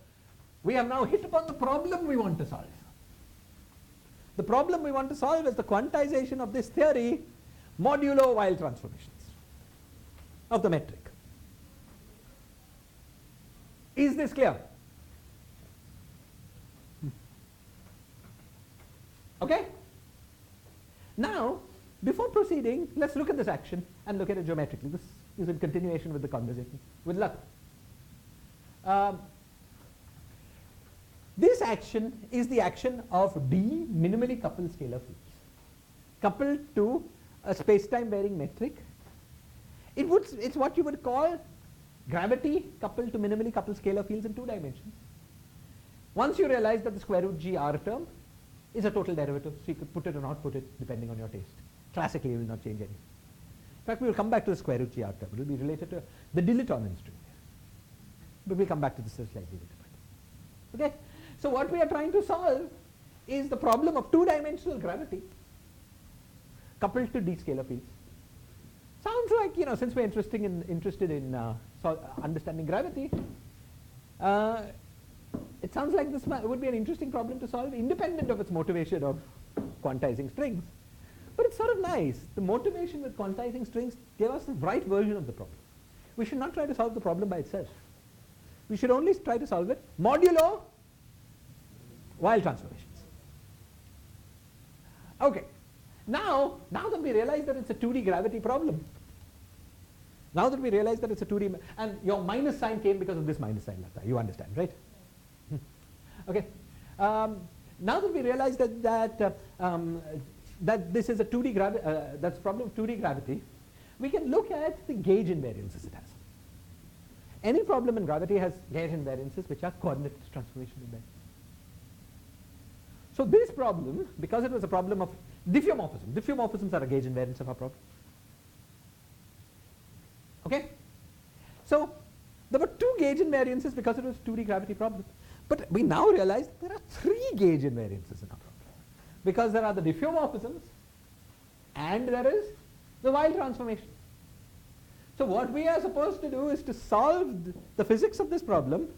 we have now hit upon the problem we want to solve. The problem we want to solve is the quantization of this theory modulo Weyl transformations of the metric. Is this clear? Okay? Now, before proceeding, let's look at this action and look at it geometrically. This is in continuation with the conversation with luck. This action is the action of D minimally coupled scalar fields coupled to a space-time varying metric. It's what you would call gravity coupled to minimally coupled scalar fields in 2 dimensions. Once you realize that the square root g r term is a total derivative, so you could put it or not put it depending on your taste. Classically, it will not change anything. In fact, we will come back to the square root g r term. It will be related to the Dilaton string. But we'll come back to this slightly later. Okay? So what we are trying to solve is the problem of 2-dimensional gravity coupled to D scalar fields. Sounds like, you know, since we're interested in understanding gravity, it sounds like this would be an interesting problem to solve independent of its motivation of quantizing strings. But it's sort of nice. The motivation with quantizing strings gave us the right version of the problem. We should not try to solve the problem by itself. We should only try to solve it modulo Weyl transformations. Okay. Now that we realize that it's a 2D gravity problem, and your minus sign came because of this minus sign, Lata. You understand, right? Okay. Now that we realize that this is a 2D that's problem of 2D gravity, we can look at the gauge invariances it has. Any problem in gravity has gauge invariances which are coordinate transformation invariants. So this problem, because it was a problem of diffeomorphisms are a gauge invariance of our problem. Okay? So there were 2 gauge invariances because it was a 2D gravity problem. But we now realize there are 3 gauge invariances in our problem. Because there are the diffeomorphisms and there is the Weyl transformation. So what we are supposed to do is to solve the physics of this problem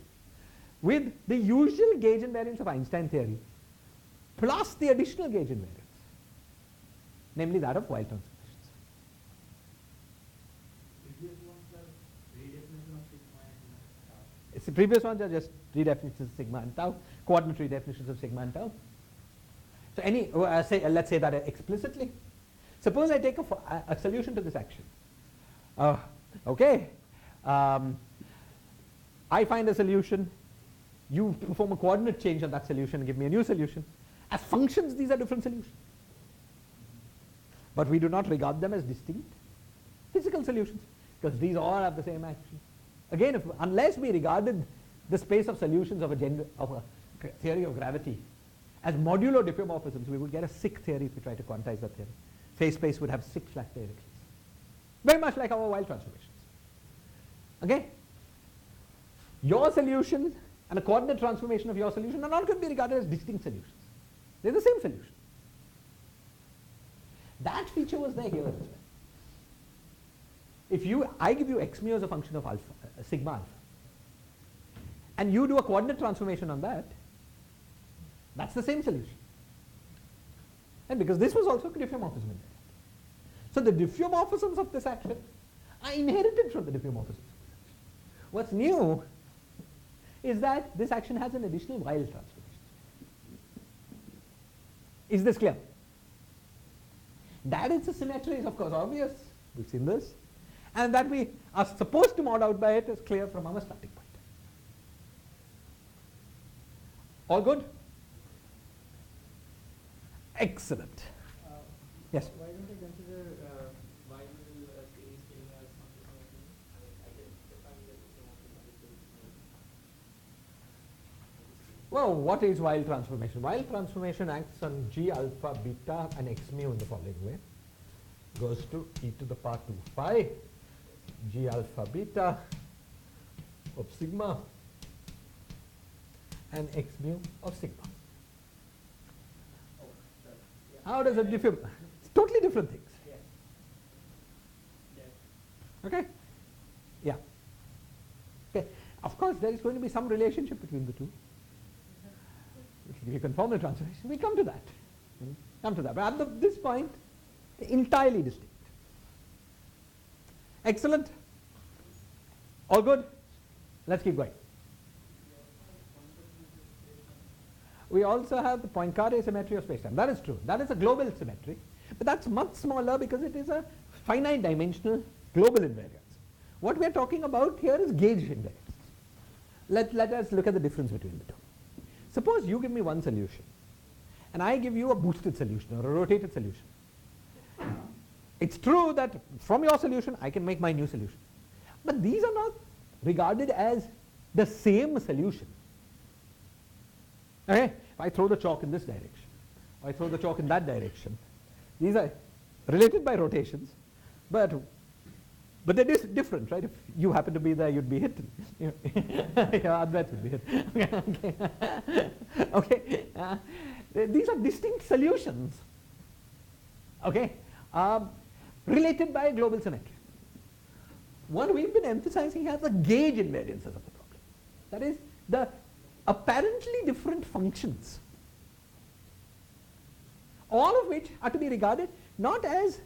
with the usual gauge invariance of Einstein theory plus the additional gauge invariance, namely that of Weyl transformations. Previous ones are redefinition of sigma and tau. The previous ones are just redefinitions of sigma and tau, coordinate redefinitions of sigma and tau. So let's say that explicitly. Suppose I take a solution to this action. Okay. I find a solution. You perform a coordinate change on that solution and give me a new solution. As functions, these are different solutions. But we do not regard them as distinct physical solutions because these all have the same action. Again, unless we regarded the space of solutions of a theory of gravity as modulo diffeomorphisms, we would get a sick theory if we try to quantize that theory. Phase space would have 6 flat directly. Very much like our Weyl transformations. Okay? Your solution and a coordinate transformation of your solution are not going to be regarded as distinct solutions. They're the same solution. That feature was there here as well. If I give you x mu as a function of alpha, sigma alpha, and you do a coordinate transformation on that, that's the same solution. And because this was also a diffeomorphism in there. So the diffeomorphisms of this action are inherited from the diffeomorphisms of this action. What's new is that this action has an additional Weyl transformation. Is this clear? That it's a symmetry is of course obvious. We've seen this. And that we are supposed to mod out by it is clear from our starting point. All good? Excellent. Yes? Why don't you consider Weyl series scaling as function of I can define the Well, what is Weyl transformation? Weyl transformation acts on G alpha beta and x mu in the following way. Goes to e to the power 2 phi G alpha beta of sigma and x mu of sigma. Oh, sorry. Yeah. How does it differ? It's totally different things. Yeah. Yeah. Okay? Yeah. Okay. Of course, there is going to be some relationship between the two. If you conform the transformation, we come to that. Come to that. But at this point, they're entirely distinct. Excellent. All good? Let's keep going. We also have the Poincare symmetry of spacetime. That is true. That is a global symmetry. But that's much smaller because it is a finite dimensional global invariance. What we are talking about here is gauge invariance. Let us look at the difference between the two. Suppose you give me one solution and I give you a boosted solution or a rotated solution. It's true that from your solution I can make my new solution. But these are not regarded as the same solution. Okay? If I throw the chalk in this direction, or I throw the chalk in that direction, these are related by rotations, but they're different, right? If you happen to be there, you'd be hit. Your Advait would be hit. Okay. These are distinct solutions. Okay. Related by global symmetry. What we've been emphasizing here is the gauge invariances of the problem. That is, the apparently different functions, all of which are to be regarded not as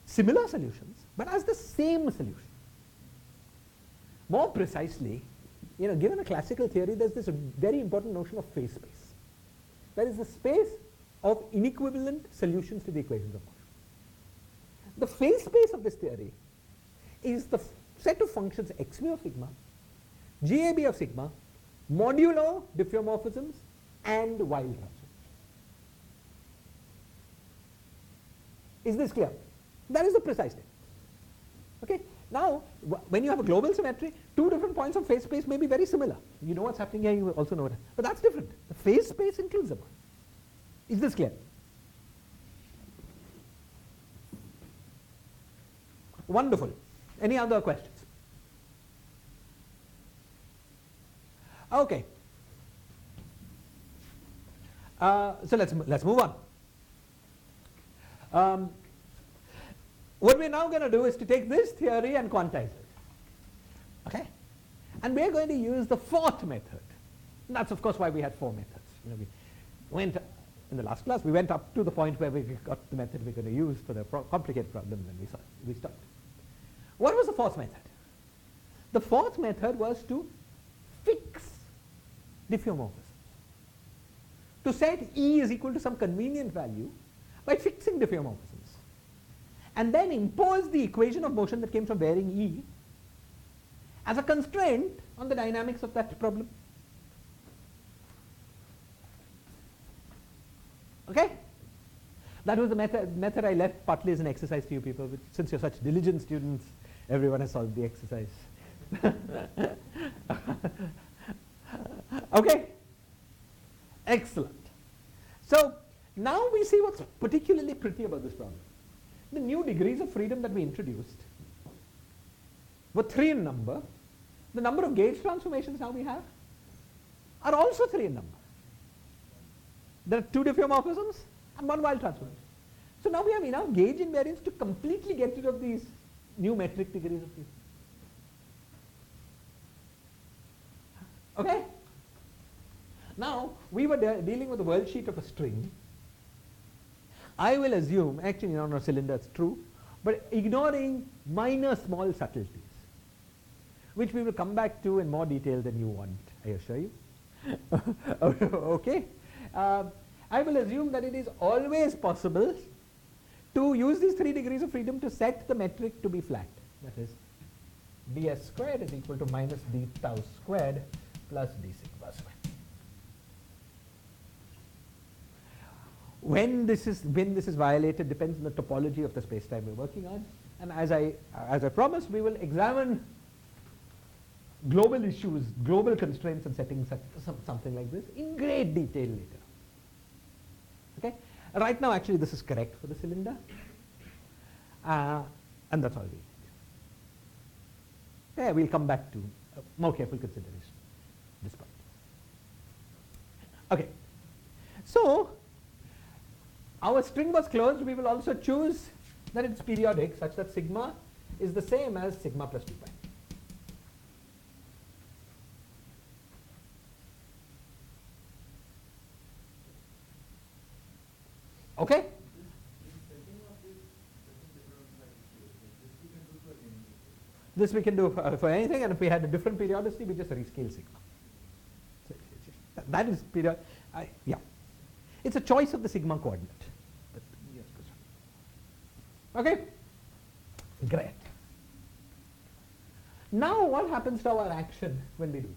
similar solutions, but as the same solution. More precisely, given a classical theory, there's this very important notion of phase space. That is the space of inequivalent solutions to the equations of motion. The phase space of this theory is the set of functions x mu of sigma, GAB of sigma, modulo diffeomorphisms, and Weyl transforms. Is this clear? That is the precise thing. Okay. Now, when you have a global symmetry, two different points of phase space may be very similar. You know what's happening here, you also know it. But that's different. The phase space includes them. Is this clear? Wonderful. Any other questions? Okay. So let's move on. What we're now going to do is to take this theory and quantize it. Okay? And we're going to use the fourth method. And that's of course why we had four methods. We went in the last class, we went up to the point where we got the method we're going to use for the complicated problem, and we stopped. What was the fourth method? The fourth method was to fix diffeomorphisms. To set E is equal to some convenient value by fixing diffeomorphisms. And then impose the equation of motion that came from varying E as a constraint on the dynamics of that problem. Okay? That was the method I left partly as an exercise to you people. But since you're such diligent students, everyone has solved the exercise. Okay? Excellent. So now we see what's particularly pretty about this problem. The new degrees of freedom that we introduced were 3 in number. The number of gauge transformations now we have are also 3 in number. There are 2 diffeomorphisms and 1 Weyl transformation. So now we have enough gauge invariance to completely get rid of these new metric degrees of freedom. Okay? Now, we were dealing with the worldsheet of a string. I will assume, actually on a cylinder it's true, but ignoring minor small subtleties, which we will come back to in more detail than you want, I assure you. Okay? I will assume that it is always possible to use these 3 degrees of freedom to set the metric to be flat. That is, ds squared is equal to minus d tau squared plus d sigma squared. When this is violated depends on the topology of the space-time we're working on. And as I promised, we will examine global issues, global constraints and setting something like this in great detail later. Okay? Right now, actually, this is correct for the cylinder. And that's all we need. Yeah, we'll come back to more careful consideration at this point. Okay. So our string was closed. We will also choose that it's periodic such that sigma is the same as sigma plus 2 pi. Okay? This we can do for anything, and if we had a different periodicity, we just rescale sigma. So that is period. Yeah, it's a choice of the sigma coordinate. Okay, great. Now, what happens to our action when we do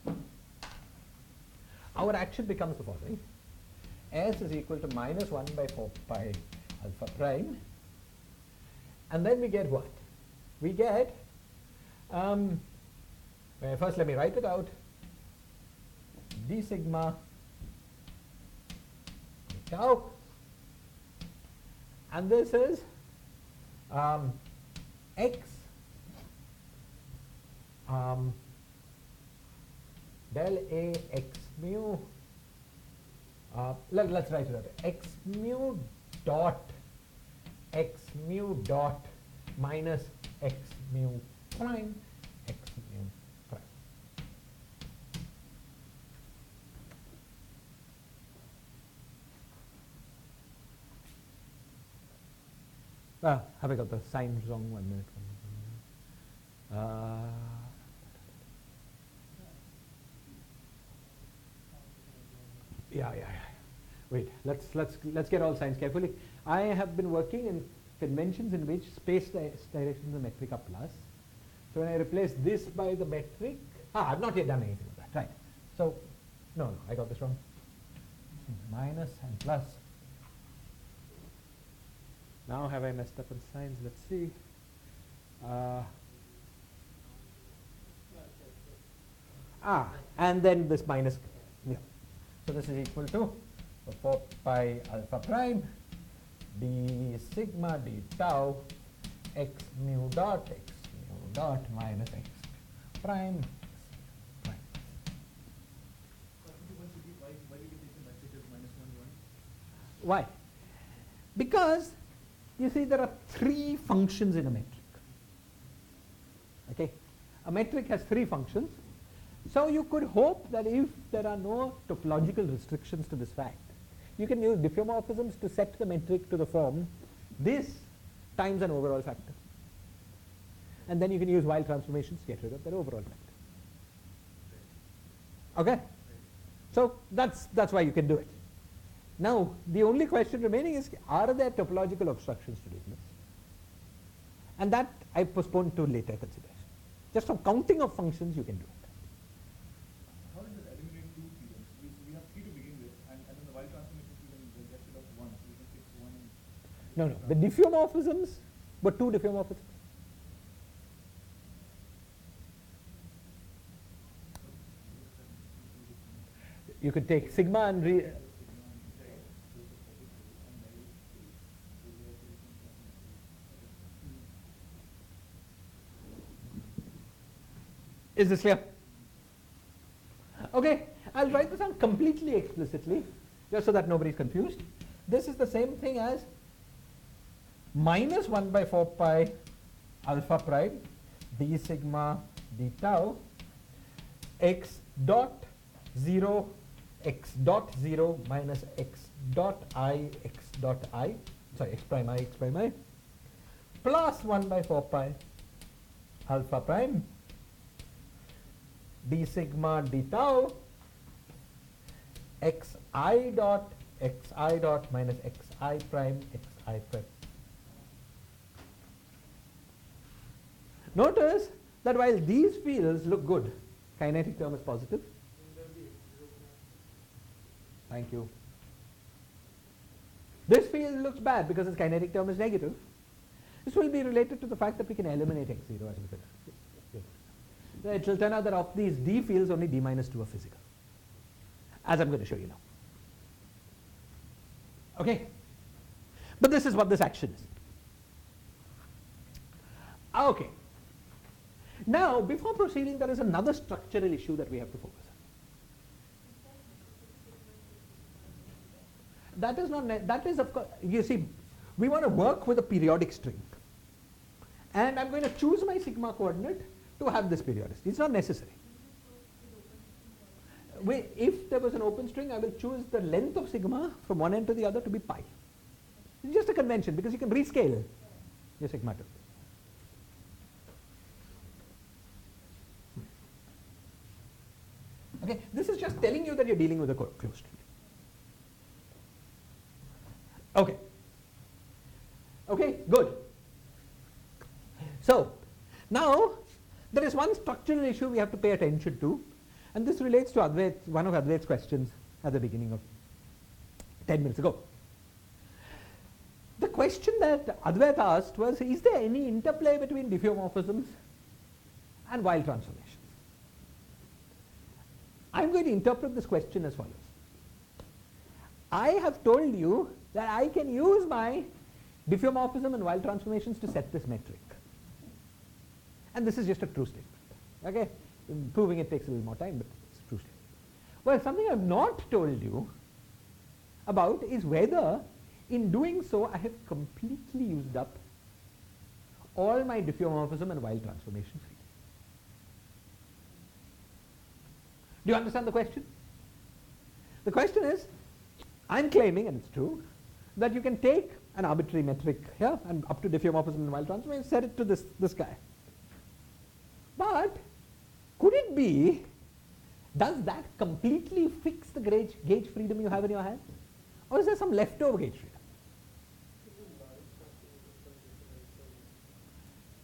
this? Our action becomes the following. S is equal to minus 1 by 4 pi alpha prime. And then we get what? We get, first let me write it out, d sigma tau. And this is x del A x mu. Let's write it out. X mu dot minus x mu prime x mu prime. Have I got the sign wrong? 1 minute. Yeah. Wait, let's get all signs carefully. I have been working in conventions in which space directions in the metric are plus. So when I replace this by the metric, I've not yet done anything with that, right? So, no, I got this wrong. Minus and plus. Now have I messed up on signs? Let's see. And then this minus. Yeah. So this is equal to 4 pi alpha prime d sigma d tau x mu dot minus x prime. Why? Because you see there are 3 functions in a metric. Okay, a metric has 3 functions. So you could hope that if there are no topological restrictions to this fact, you can use diffeomorphisms to set the metric to the form this times an overall factor. And then you can use Weyl transformations to get rid of that overall factor. Okay? So that's why you can do it. Now, the only question remaining is, are there topological obstructions to doing this? And that I postponed to later consideration. Just from counting of functions, you can do it. How does it eliminate 2 theorems? We have 3 to begin with, and then the Weyl transformation theorem will get rid of 1. So we can fix 1 and No. The diffeomorphisms were 2 diffeomorphisms. You could take sigma and Is this clear? Okay, I'll write this down completely explicitly, just so that nobody's confused. This is the same thing as minus 1 by 4 pi alpha prime d sigma d tau x dot 0 minus x dot I sorry x prime I plus 1 by 4 pi alpha prime d sigma d tau xi dot minus xi prime. Notice that while these fields look good, kinetic term is positive. Thank you. This field looks bad because its kinetic term is negative. This will be related to the fact that we can eliminate x0 as we finish. It will turn out that of these d fields, only d minus 2 are physical, as I'm going to show you now. Okay? But this is what this action is. Okay. Now, before proceeding, there is another structural issue that we have to focus on. That is not, that is of course, you see, we want to work with a periodic string. And I'm going to choose my sigma coordinate to have this periodicity. It's not necessary. If there was an open string, I will choose the length of sigma from one end to the other to be pi. It's just a convention because you can rescale your sigma to. Okay, this is just telling you that you're dealing with a closed string. Okay. Okay, good. So, now there is one structural issue we have to pay attention to, and this relates to one of Advait's questions at the beginning of 10 minutes ago. The question that Advait asked was, is there any interplay between diffeomorphisms and Weyl transformations? I'm going to interpret this question as follows. I have told you that I can use my diffeomorphism and Weyl transformations to set this metric. And this is just a true statement. Okay? Proving it takes a little more time, but it's a true statement. Well, something I've not told you about is whether in doing so I have completely used up all my diffeomorphism and Weyl transformation freedom. Do you understand the question? The question is, I'm claiming, and it's true, that you can take an arbitrary metric here and up to diffeomorphism and Weyl transformation, set it to this guy. But could it be, does that completely fix the gauge freedom you have in your hand? Or is there some leftover gauge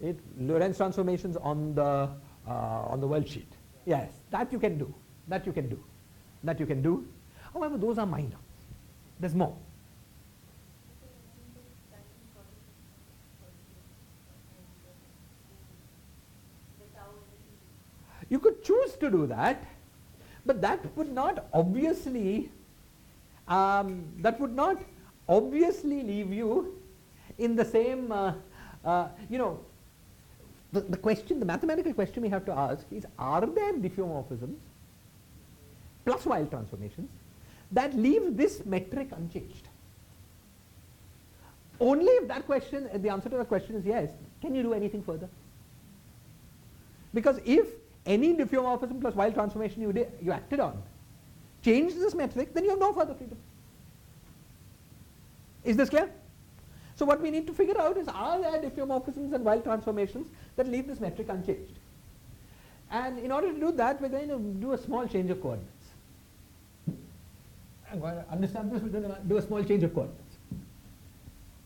freedom? Lorentz transformations on the Worldsheet. Yes, that you can do. That you can do. That you can do. However, those are minor. There's more. You could choose to do that, but that would not obviously leave you in the same the question, the mathematical question we have to ask is, are there diffeomorphisms plus Weyl transformations that leave this metric unchanged? Only if that question, the answer to that question is yes, can you do anything further? Because if any diffeomorphism plus Weyl transformation you acted on changed this metric, then you have no further freedom. Is this clear? So what we need to figure out is, are there diffeomorphisms and Weyl transformations that leave this metric unchanged? And in order to do that, we're going to do a small change of coordinates. I'm going to understand this, we're going to do a small change of coordinates.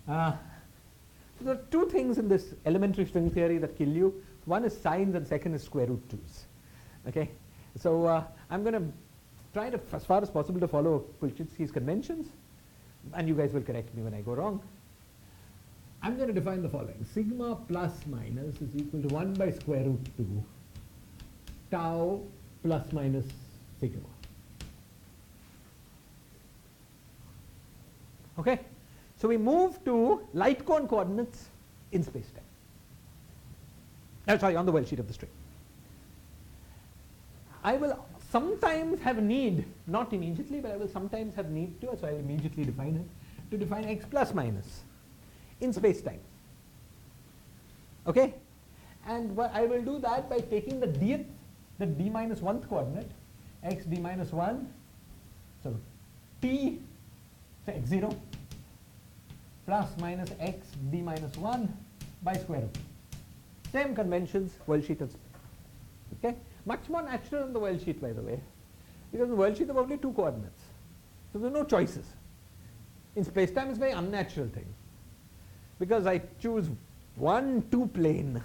So there are two things in this elementary string theory that kill you. One is signs and second is square root 2's. Okay? So I'm going to try to, as far as possible, to follow Kulczycki's conventions, and you guys will correct me when I go wrong. I'm going to define the following. Sigma plus minus is equal to 1 by square root 2 tau plus minus sigma. Okay? So we move to light cone coordinates in space-time. Sorry, on the Worldsheet of the string. I will sometimes have need, not immediately, but I will sometimes have need to, so I will immediately define it, to define x plus minus in space-time. Okay? And I will do that by taking the d minus 1th coordinate, x d minus 1, so t, so x0, plus minus x d minus 1 by square root. Same conventions, Worldsheet and space. Okay? Much more natural in the Worldsheet, by the way, because in the Worldsheet there are only 2 coordinates. So there are no choices. In space-time it's a very unnatural thing, because I choose 1, 2 plane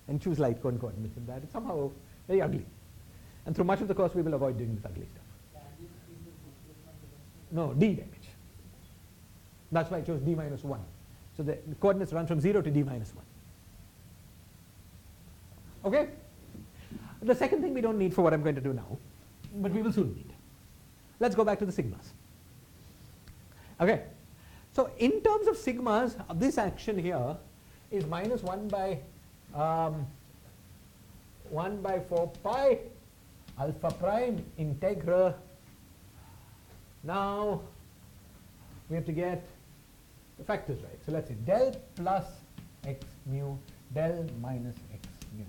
and choose light cone coordinates in that. It's somehow very ugly. And through much of the course we will avoid doing this ugly stuff. No, d damage. That's why I chose d minus 1. So the coordinates run from 0 to d minus 1. Okay? The second thing we don't need for what I'm going to do now, but we will soon need. Let's go back to the sigmas. Okay? So in terms of sigmas, this action here is minus 1 by 4 pi alpha prime integral. Now we have to get the factors right. So let's see, del plus x mu, del minus x mu.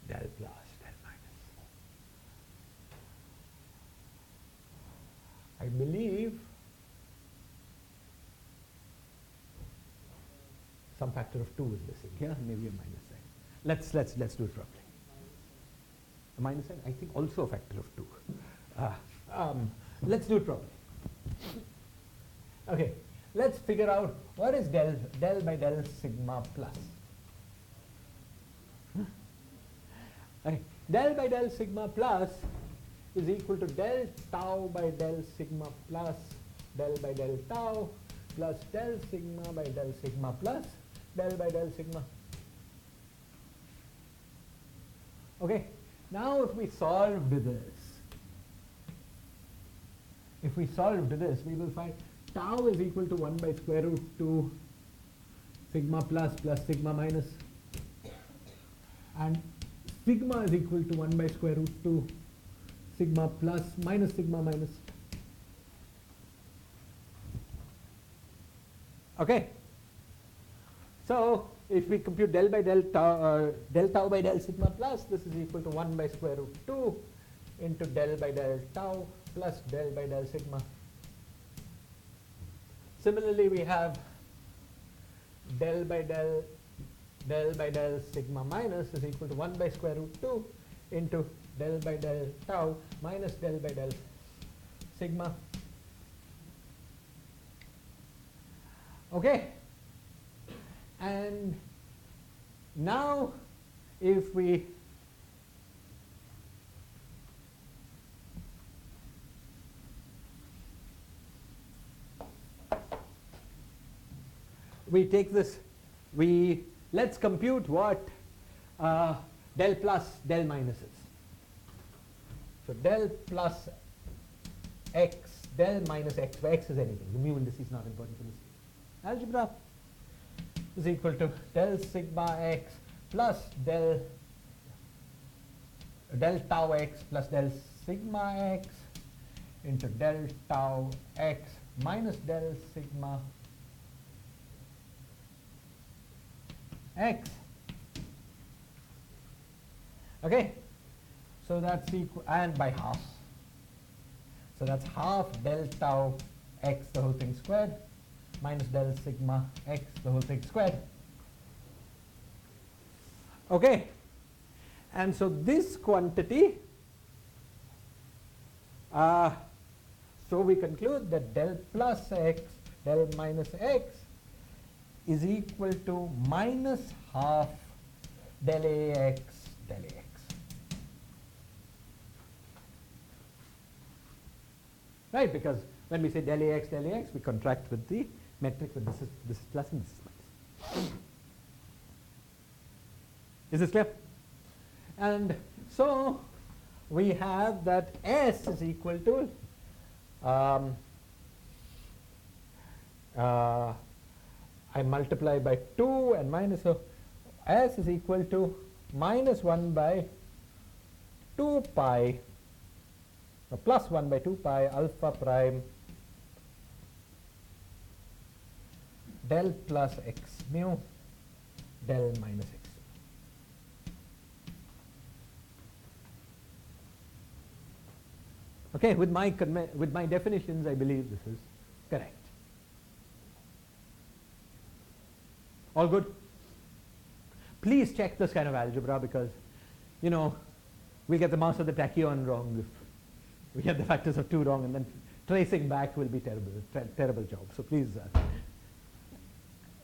Del plus, del minus. I believe some factor of 2 is missing here, maybe a minus sign. Let's do it properly. A minus sign, I think also a factor of 2. Let's do it properly. Okay, let's figure out what is del by del sigma plus. Okay. Del by del sigma plus is equal to del tau by del sigma plus del by del tau plus del sigma by del sigma plus del by del sigma. Okay, now if we solve this, we will find tau is equal to 1 by square root 2 sigma plus plus sigma minus, and sigma is equal to 1 by square root 2 sigma plus minus sigma minus. Okay. So if we compute del tau by del sigma plus, this is equal to 1 by square root 2 into del by del tau plus del by del sigma. Similarly, we have del by del sigma minus is equal to 1 by square root 2 into del by del tau minus del by del sigma. Okay. And now if we take this, let's compute what del plus del minus is. So del plus x, del minus x, where x is anything, the mu indice is not important for this algebra, is equal to del sigma x plus del tau x plus del sigma x into del tau x minus del sigma x. Okay, so that's equal, and by half. So that's half del tau x the whole thing squared minus del sigma x the whole thing squared. Okay, and so this quantity, so we conclude that del plus x, del minus x is equal to minus half del ax del ax. Right, because when we say del ax, we contract with the metric, but this is plus and this is minus. Is this clear? And so we have that S is equal to I multiply by 2 and minus, so S is equal to minus 1 by 2 pi, or plus 1 by 2 pi alpha prime del plus x mu del minus x. Okay, with my definitions, I believe this is correct. All good? Please check this kind of algebra, because, you know, we'll get the mass of the tachyon wrong if we get the factors of 2 wrong, and then tracing back will be terrible job. So please,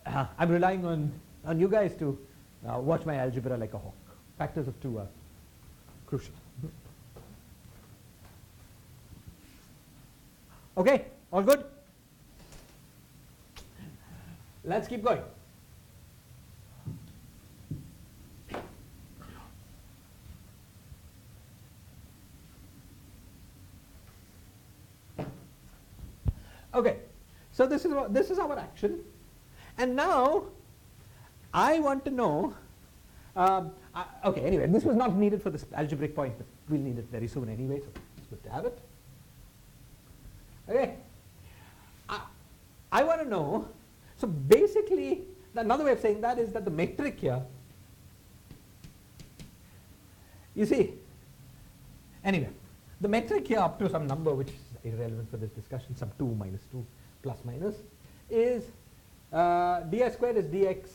I'm relying on you guys to watch my algebra like a hawk. Factors of 2 are crucial. Okay, all good? Let's keep going. So this is our action. And now I want to know, okay, anyway, this was not needed for this algebraic point, but we'll need it very soon anyway, so it's good to have it. Okay. I want to know, so basically, another way of saying that is that the metric here, you see, anyway, the metric here up to some number which is irrelevant for this discussion, some 2 minus 2 plus minus, is ds squared is dx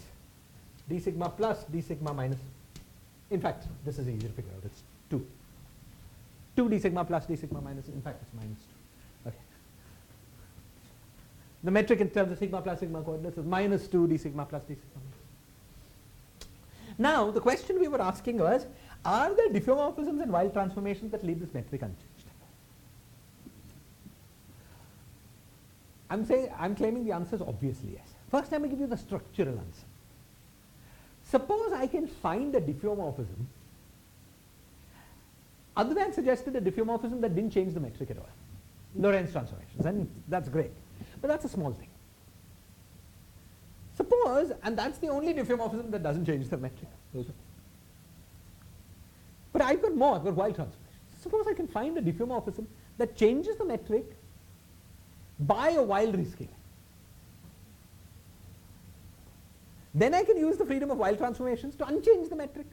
d sigma plus d sigma minus. In fact, this is easy to figure out. It's 2. 2 d sigma plus d sigma minus. In fact, it's minus 2. Okay. The metric in terms of sigma plus sigma coordinates is minus 2 d sigma plus d sigma minus. Now, the question we were asking was, are there diffeomorphisms and Weyl transformations that leave this metric unchanged? I'm claiming the answer is obviously yes. First, I'm going to give you the structural answer. Suppose I can find a diffeomorphism. Advanced suggested a diffeomorphism that didn't change the metric at all. Lorentz transformations, and that's great. But that's a small thing. Suppose, and that's the only diffeomorphism that doesn't change the metric. But I've got more, I've got Weyl transformations. Suppose I can find a diffeomorphism that changes the metric by a Weyl rescaling. Then I can use the freedom of Weyl transformations to unchange the metric.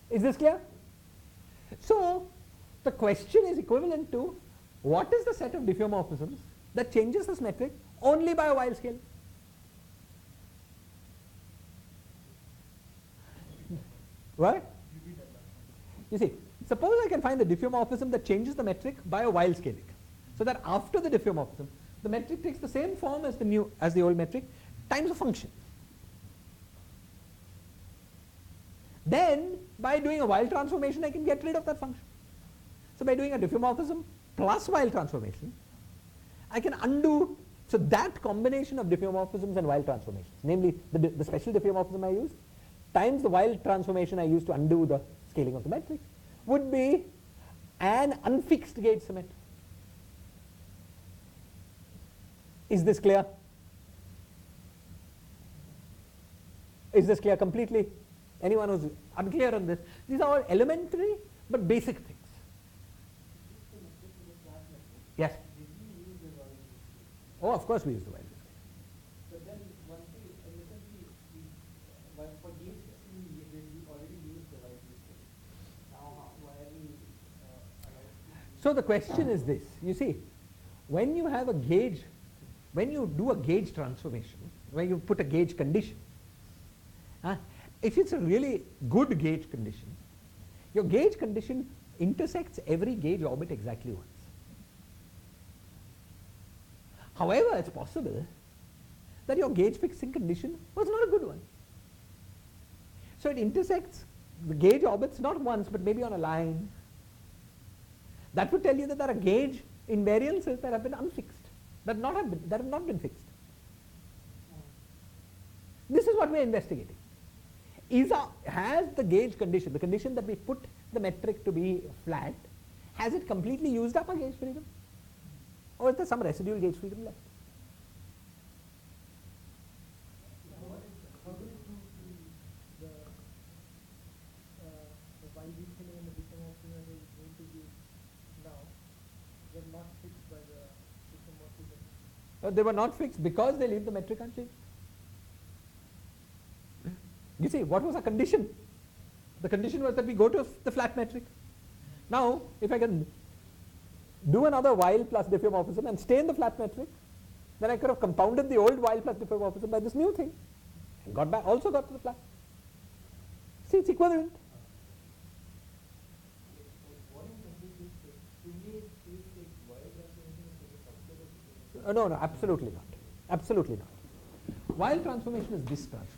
Is this clear? So the question is equivalent to, what is the set of diffeomorphisms that changes this metric only by a Weyl scale? What? You see, suppose I can find a diffeomorphism that changes the metric by a Weyl scaling, so that after the diffeomorphism, the metric takes the same form as the old metric times a function. Then, by doing a Weyl transformation, I can get rid of that function. So by doing a diffeomorphism plus Weyl transformation, I can undo, so that combination of diffeomorphisms and Weyl transformations, namely the special diffeomorphism I used, times the Weyl transformation I used to undo the scaling of the metric, would be an unfixed gauge symmetry. Is this clear? Is this clear completely? Anyone who's unclear on this? These are all elementary but basic things. Yes? Oh, of course we use the Weyl. But then one thing, recently, for gauge testing, we already used the Weyl system. Now, why are we So the question is this. You see, when you have a gauge, when you do a gauge transformation, when you put a gauge condition, if it's a really good gauge condition, your gauge condition intersects every gauge orbit exactly once. However, it's possible that your gauge fixing condition was not a good one. So it intersects the gauge orbits not once, but maybe on a line. That would tell you that there are gauge invariances that have been unfixed, that have not been fixed. This is what we are investigating. Has the gauge condition, the condition that we put the metric to be flat, has it completely used up our gauge freedom? Or is there some residual gauge freedom left? How do you prove the Weyl rescaling and the diffeomorphism that is going to be now were not fixed by the diffeomorphism? They were not fixed because they leave the metric unchanged. You see, what was our condition? The condition was that we go to the flat metric. Now, if I can do another Weyl plus diffeomorphism and stay in the flat metric, then I could have compounded the old Weyl plus diffeomorphism by this new thing and also got to the flat. See, it's equivalent. No, absolutely not. Absolutely not. Weyl transformation is this transformation.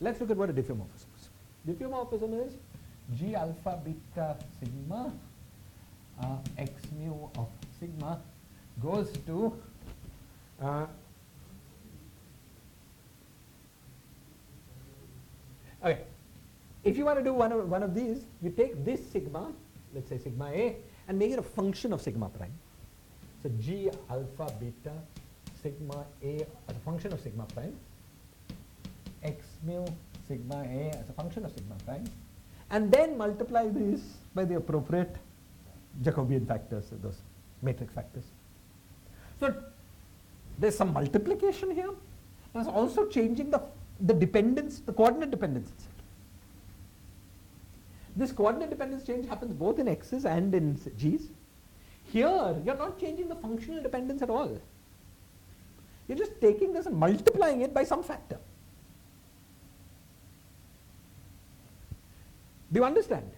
Let's look at what a diffeomorphism is. Diffeomorphism is G alpha beta sigma x mu of sigma goes to okay. If you want to do one of these, you take this sigma, let's say sigma a, and make it a function of sigma prime. So G alpha beta sigma A as a function of sigma prime, X mu sigma A as a function of sigma prime, and then multiply these by the appropriate Jacobian factors, those matrix factors. So there's some multiplication here. There's also changing the dependence, the coordinate dependence itself. This coordinate dependence change happens both in x's and in g's. Here, you're not changing the functional dependence at all. You're just taking this and multiplying it by some factor. Do you understand?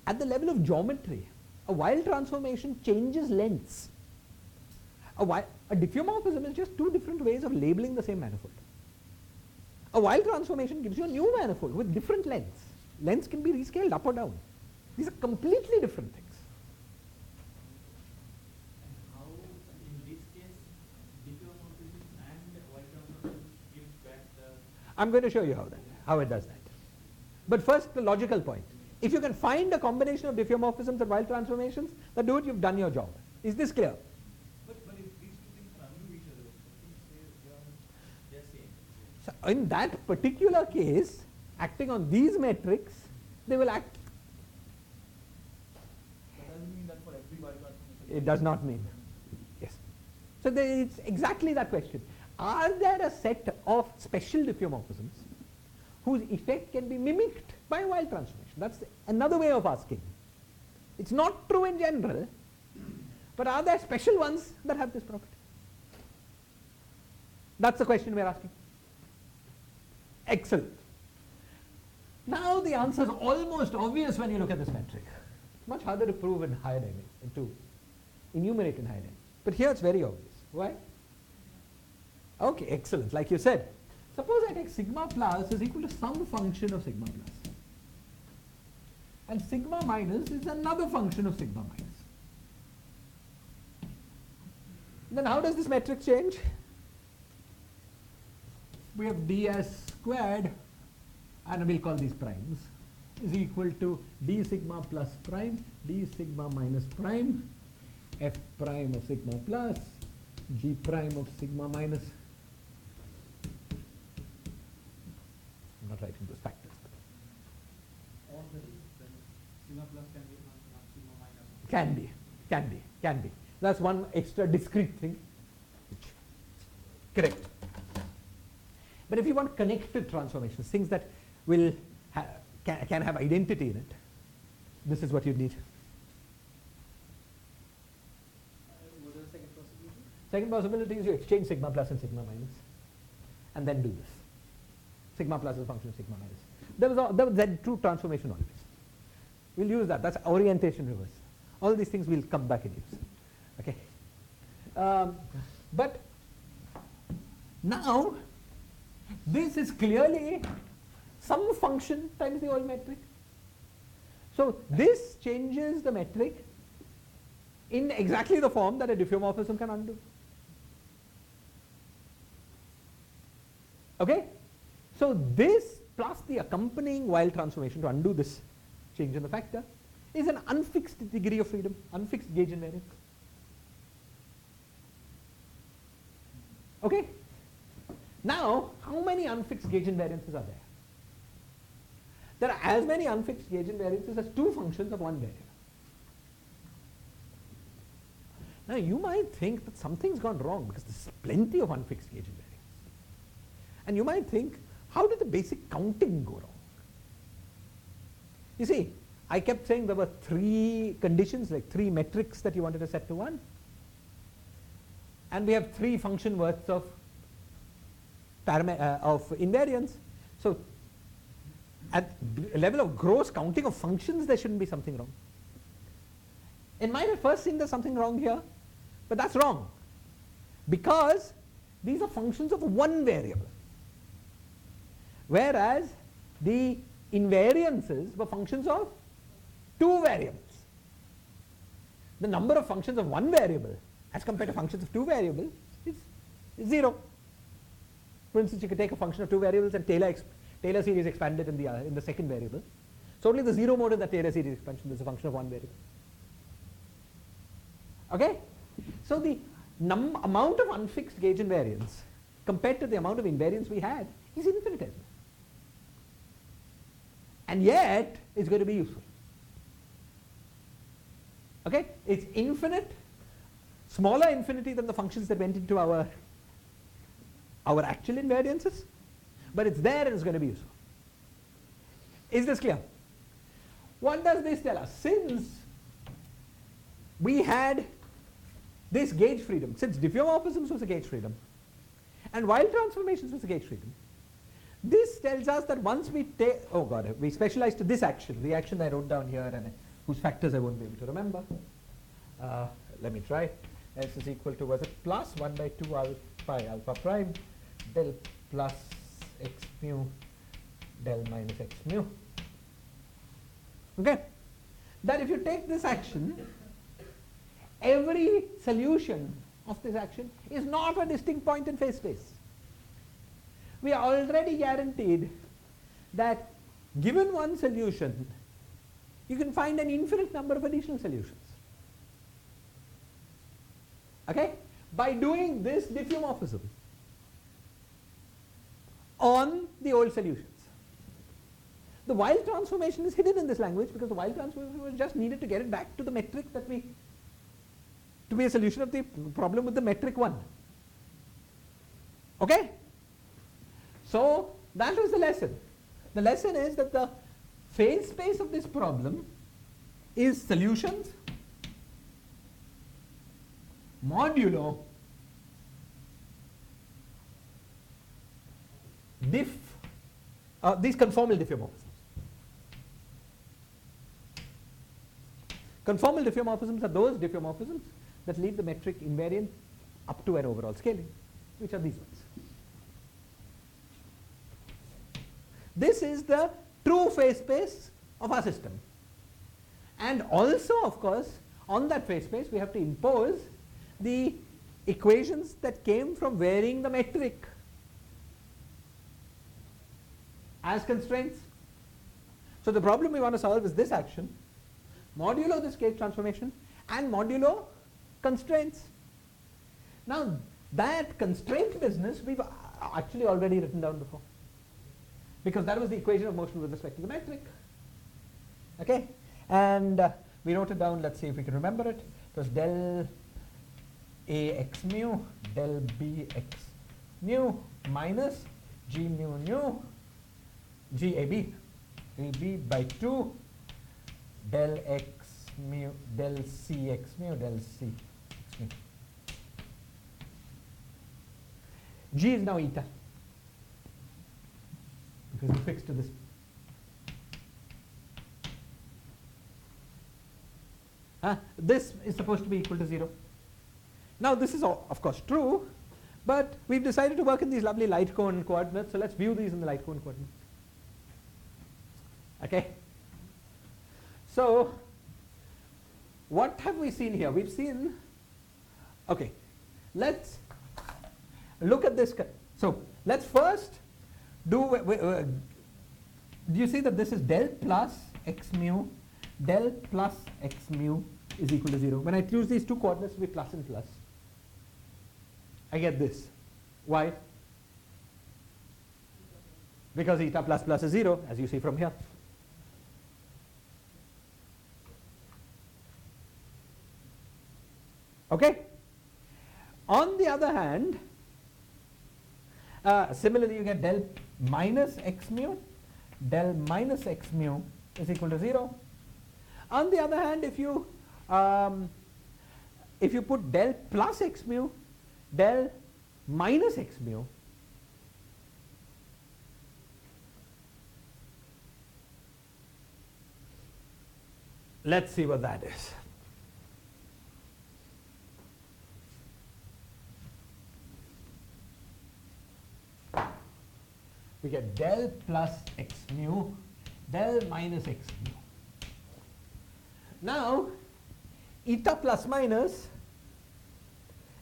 At the level of geometry, a Weyl transformation changes lengths. A diffeomorphism is just two different ways of labeling the same manifold. A Weyl transformation gives you a new manifold with different lengths. Lengths can be rescaled up or down. These are completely different things. And how, in this case, diffeomorphism and Weyl transformation gives back the... I'm going to show you how it does that. But first, the logical point. If you can find a combination of diffeomorphisms and Weyl transformations, then do it, you've done your job. Is this clear? But if these two things are undo each other, They're same. So in that particular case, acting on these metrics, they will act. that doesn't mean that for every Weyl transformation. It does not mean. Yes. So it's exactly that question. Are there a set of special diffeomorphisms whose effect can be mimicked by a Weyl transformation? That's another way of asking. It's not true in general, but are there special ones that have this property? That's the question we're asking. Excellent. Now the answer is almost obvious when you look at this metric. It's much harder to prove in higher dimensions, to enumerate in higher dimensions. But here it's very obvious. Why? Okay, excellent. Like you said, suppose I take sigma plus is equal to some function of sigma plus. And sigma minus is another function of sigma minus. Then how does this metric change? We have ds squared, and we'll call these primes, is equal to d sigma plus prime, d sigma minus prime, f prime of sigma plus, g prime of sigma minus. I'm not writing those factors. Or the sigma plus can be not sigma minus. Can be. That's one extra discrete thing. Correct. But if you want connected transformations, things that will can have identity in it, this is what you need. What is the second possibility? Second possibility is you exchange sigma plus and sigma minus, and then do this. Sigma plus is a function of sigma minus. There was that true transformation always. We'll use that. That's orientation reverse. All these things will come back in use. Okay. But now this is clearly some function times the old metric. So this changes the metric in exactly the form that a diffeomorphism can undo. Okay? So this plus the accompanying Weyl transformation to undo this change in the factor is an unfixed degree of freedom, unfixed gauge invariance. Okay? Now, how many unfixed gauge invariances are there? There are as many unfixed gauge invariances as two functions of one variable. Now, you might think that something's gone wrong because there's plenty of unfixed gauge invariances. And you might think, how did the basic counting go wrong? You see, I kept saying there were three conditions, like three metrics that you wanted to set to 1. And we have three function worths of invariance. So at the level of gross counting of functions, there shouldn't be something wrong. It might have first seen there's something wrong here, but that's wrong. Because these are functions of one variable. Whereas the invariances were functions of two variables. The number of functions of one variable as compared to functions of two variables is 0. For instance, you could take a function of two variables and Taylor series expanded in the second variable. So only the 0 mode of that Taylor series expansion is a function of one variable. Okay? So the amount of unfixed gauge invariance compared to the amount of invariance we had is infinitesimal. And yet, it's going to be useful. Okay? It's infinite, smaller infinity than the functions that went into our actual invariances, but it's there and it's going to be useful. Is this clear? What does this tell us? Since we had this gauge freedom, since diffeomorphisms was a gauge freedom, and Weyl transformations was a gauge freedom, this tells us that once we take, oh god, we specialize to this action, the action I wrote down here and whose factors I won't be able to remember. Let me try. S is equal to, was it plus 1 by 2 alpha prime del plus x mu del minus x mu. Okay? That if you take this action, every solution of this action is not a distinct point in phase space. We are already guaranteed that given one solution, you can find an infinite number of additional solutions. Okay? By doing this diffeomorphism on the old solutions. The Weyl transformation is hidden in this language because the Weyl transformation was just needed to get it back to the metric that to be a solution of the problem with the metric 1. Okay? So that was the lesson. The lesson is that the phase space of this problem is solutions modulo these conformal diffeomorphisms. Conformal diffeomorphisms are those diffeomorphisms that leave the metric invariant up to an overall scaling, which are these ones. This is the true phase space of our system. And also, of course, on that phase space, we have to impose the equations that came from varying the metric as constraints. So the problem we want to solve is this action, modulo this gauge transformation, and modulo constraints. Now, that constraint business we've actually already written down before, because that was the equation of motion with respect to the metric. Okay? And we wrote it down, let's see if we can remember it. It was del ax mu del bx mu minus g mu nu g ab by 2 del x mu del cx mu del c x mu. G is now eta because we fixed to this. This is supposed to be equal to 0. Now this is of course true, but we've decided to work in these lovely light cone coordinates, so let's view these in the light cone coordinates. Okay? So what have we seen here? We've seen, okay, let's look at this. So let's first do you see that this is del plus x mu del plus x mu is equal to 0. When I choose these two coordinates to be plus and plus, I get this. Why? Because eta plus plus is 0, as you see from here. Okay? On the other hand, similarly you get del minus x mu, del minus x mu is equal to 0. On the other hand, if you put del plus x mu, del minus x mu, let's see what that is. We get del plus x mu, del minus x mu. Now, eta plus minus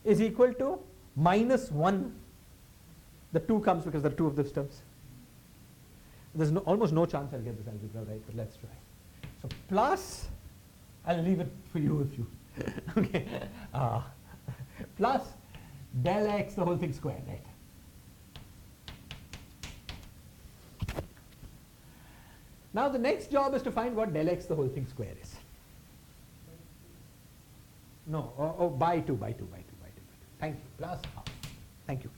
is equal to minus 1. The 2 comes because there are 2 of those terms. There's almost no chance I'll get this algebra right, but let's try. So plus, I'll leave it for you if you Okay, plus del x the whole thing squared, right? Now the next job is to find what del x the whole thing square is. No, by 2. Thank you, plus half. Thank you.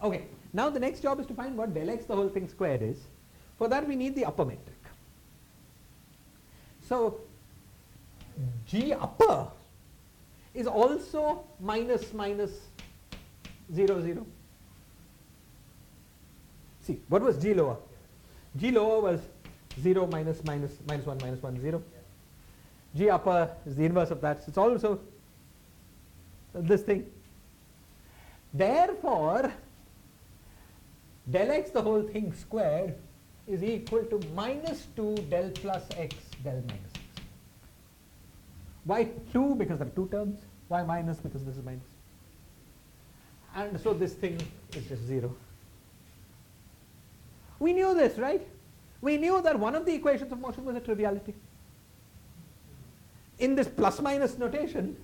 Okay, now the next job is to find what del x the whole thing squared is. For that we need the upper metric. So G upper is also minus 0, 0. See, what was G lower? G lower was 0, minus 1, minus 1, 0. G upper is the inverse of that. So it's also this thing. Therefore, del x the whole thing squared is equal to minus 2 del plus x del minus x. Why 2? Because there are two terms. Why minus? Because this is minus. And so this thing is just 0. We knew this, right? We knew that one of the equations of motion was a triviality. In this plus minus notation,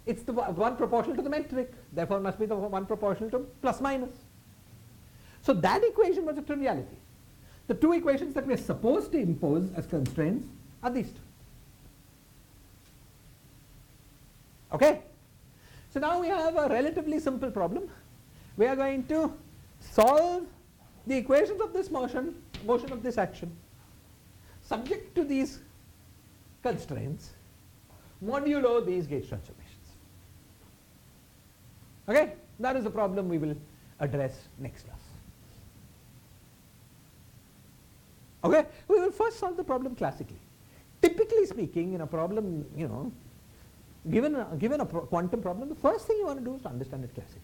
it's the one proportional to the metric, therefore must be the one proportional to plus minus. So that equation was a triviality. The two equations that we are supposed to impose as constraints are these two. Okay? So now we have a relatively simple problem. We are going to solve the equations of this motion of this action, subject to these constraints, modulo these gauge transformations. Okay? That is the problem we will address next class. Okay? We will first solve the problem classically. Typically speaking, in a problem, given a quantum problem, the first thing you want to do is to understand it classically.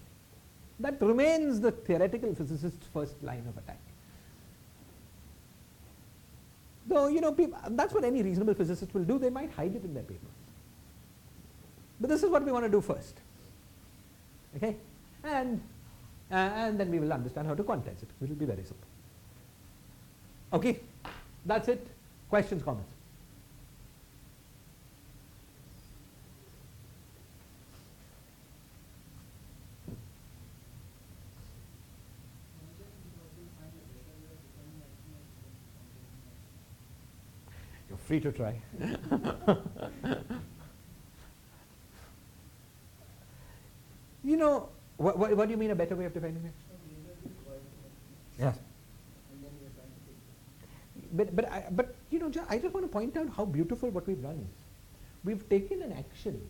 That remains the theoretical physicist's first line of attack. Though, that's what any reasonable physicist will do. They might hide it in their papers. But this is what we want to do first. Okay? And then we will understand how to quantize it. It will be very simple. Okay? That's it. Questions, comments? You're free to try. What do you mean a better way of defining it? Yes. But I just want to point out how beautiful what we've done is. We've taken an action.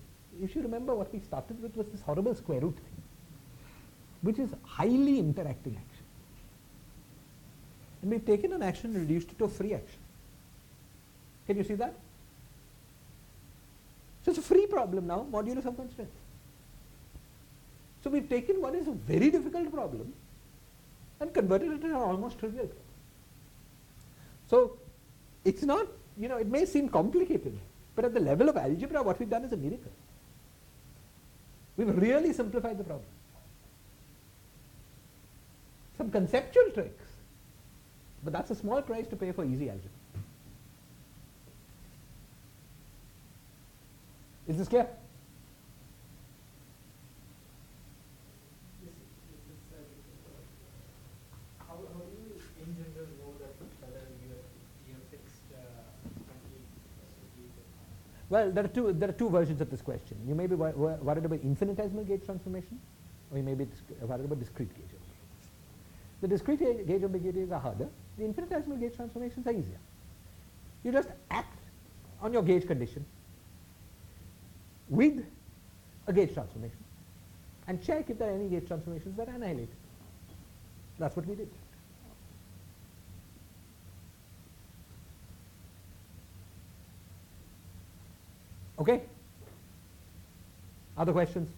If you remember, what we started with was this horrible square root thing, which is highly interacting action. And we've taken an action and reduced it to a free action. Can you see that? So it's a free problem now, modulo some constraints. So we've taken what is a very difficult problem and converted it into an almost trivial problem. So it's not, it may seem complicated, but at the level of algebra, what we've done is a miracle. We've really simplified the problem. Some conceptual tricks, but that's a small price to pay for easy algebra. Is this clear? How do you in general know that whether you have fixed complete associated? Well, there are two versions of this question. You may be worried about infinitesimal gauge transformation, or you may be worried about discrete gauge ambiguities. The discrete gauge ambiguities are harder. The infinitesimal gauge transformations are easier. You just act on your gauge condition with a gauge transformation and check if there are any gauge transformations that are annihilated. That's what we did. Okay? Other questions?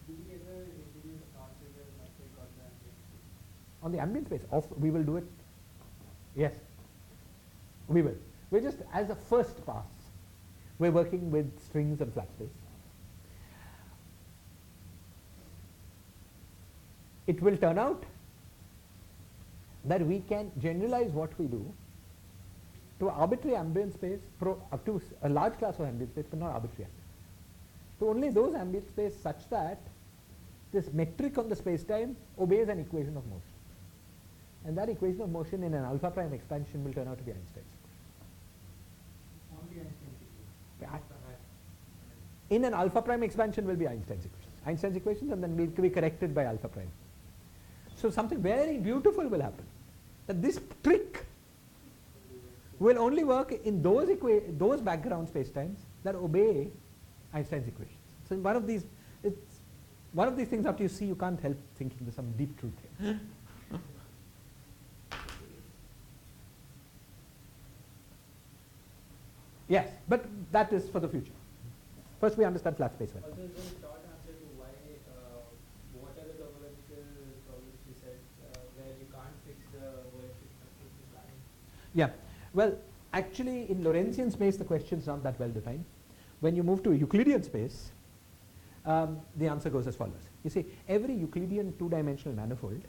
Do we ever introduce non-trivial metric on the ambient? On the ambient space, we will do it. Yes, we will. We're just, as a first pass, we're working with strings and flat space. It will turn out that we can generalize what we do to arbitrary ambient space, up to a large class of ambient space, but not arbitrary ambient. To only those ambient space such that this metric on the space-time obeys an equation of motion. And that equation of motion in an alpha prime expansion will turn out to be Einstein's equation. Only Einstein's equation. In an alpha prime expansion will be Einstein's equations. Einstein's equations and then will be corrected by alpha prime. So something very beautiful will happen. That this trick will only work in those background spacetimes that obey Einstein's equations. So one of these things after you see you can't help thinking there's some deep truth here. Yes, but that is for the future. First we understand flat space. Also, there is a short answer to why what are the topological problems you said where you can't fix the Worldsheet construction planning? Yeah, well, actually in Lorentzian space the question is not that well defined. When you move to a Euclidean space, the answer goes as follows. You see, every Euclidean two-dimensional manifold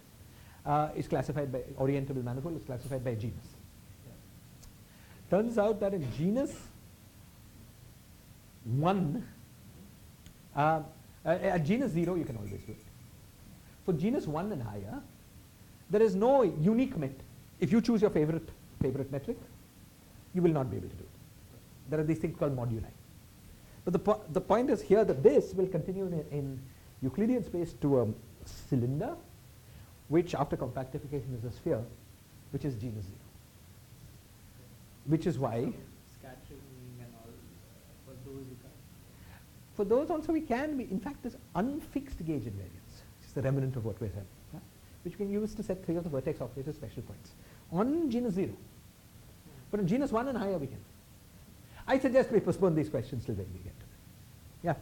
is classified by orientable manifold is classified by genus. Yeah. Turns out that in genus 1, at genus 0 you can always do it. For genus 1 and higher, there is no unique met. If you choose your favorite metric, you will not be able to do it. There are these things called moduli. But the point is here that this will continue in Euclidean space to a cylinder, which after compactification is a sphere, which is genus 0. Which is why Scattering and all, for those you can't. for those also we can, in fact there's unfixed gauge invariance, which is the remnant of what we said, which we can use to set 3 of the vertex operator special points on genus 0. But in genus 1 and higher we can. I suggest we postpone these questions till when we get to them. Yeah?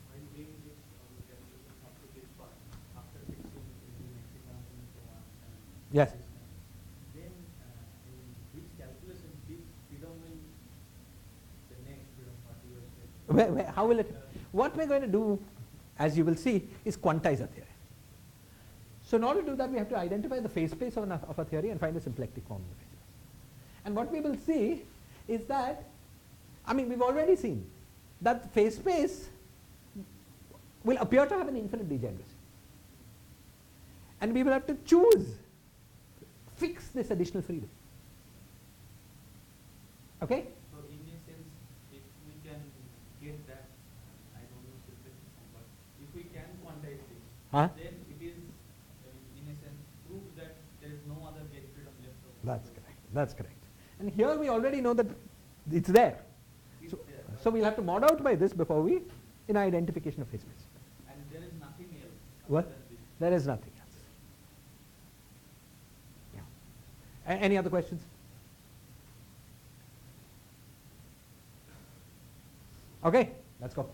While doing this calculation up to this part, after fixing the maximum and so on, Yes. then in which calculation did determine the next bit of what you were saying? How will it? What we're going to do, as you will see, is quantize a theory. So in order to do that, we have to identify the phase space of a theory and find a symplectic form of the phase space. And what we will see is that, I mean, we've already seen that phase space will appear to have an infinite degeneracy. And we will have to fix this additional freedom. Okay? So in a sense, if we can get that, I don't know symplectic form, but if we can quantize this, Huh? then it is, in a sense, proves that there is no other gauge freedom left. That's correct. That's correct. And here we already know that it's there. It's So, there, so we'll have to mod out by this before we, in our identification of phase space. and there is nothing else. What? other than this. There is nothing else. Yeah. Any other questions? Okay, let's go.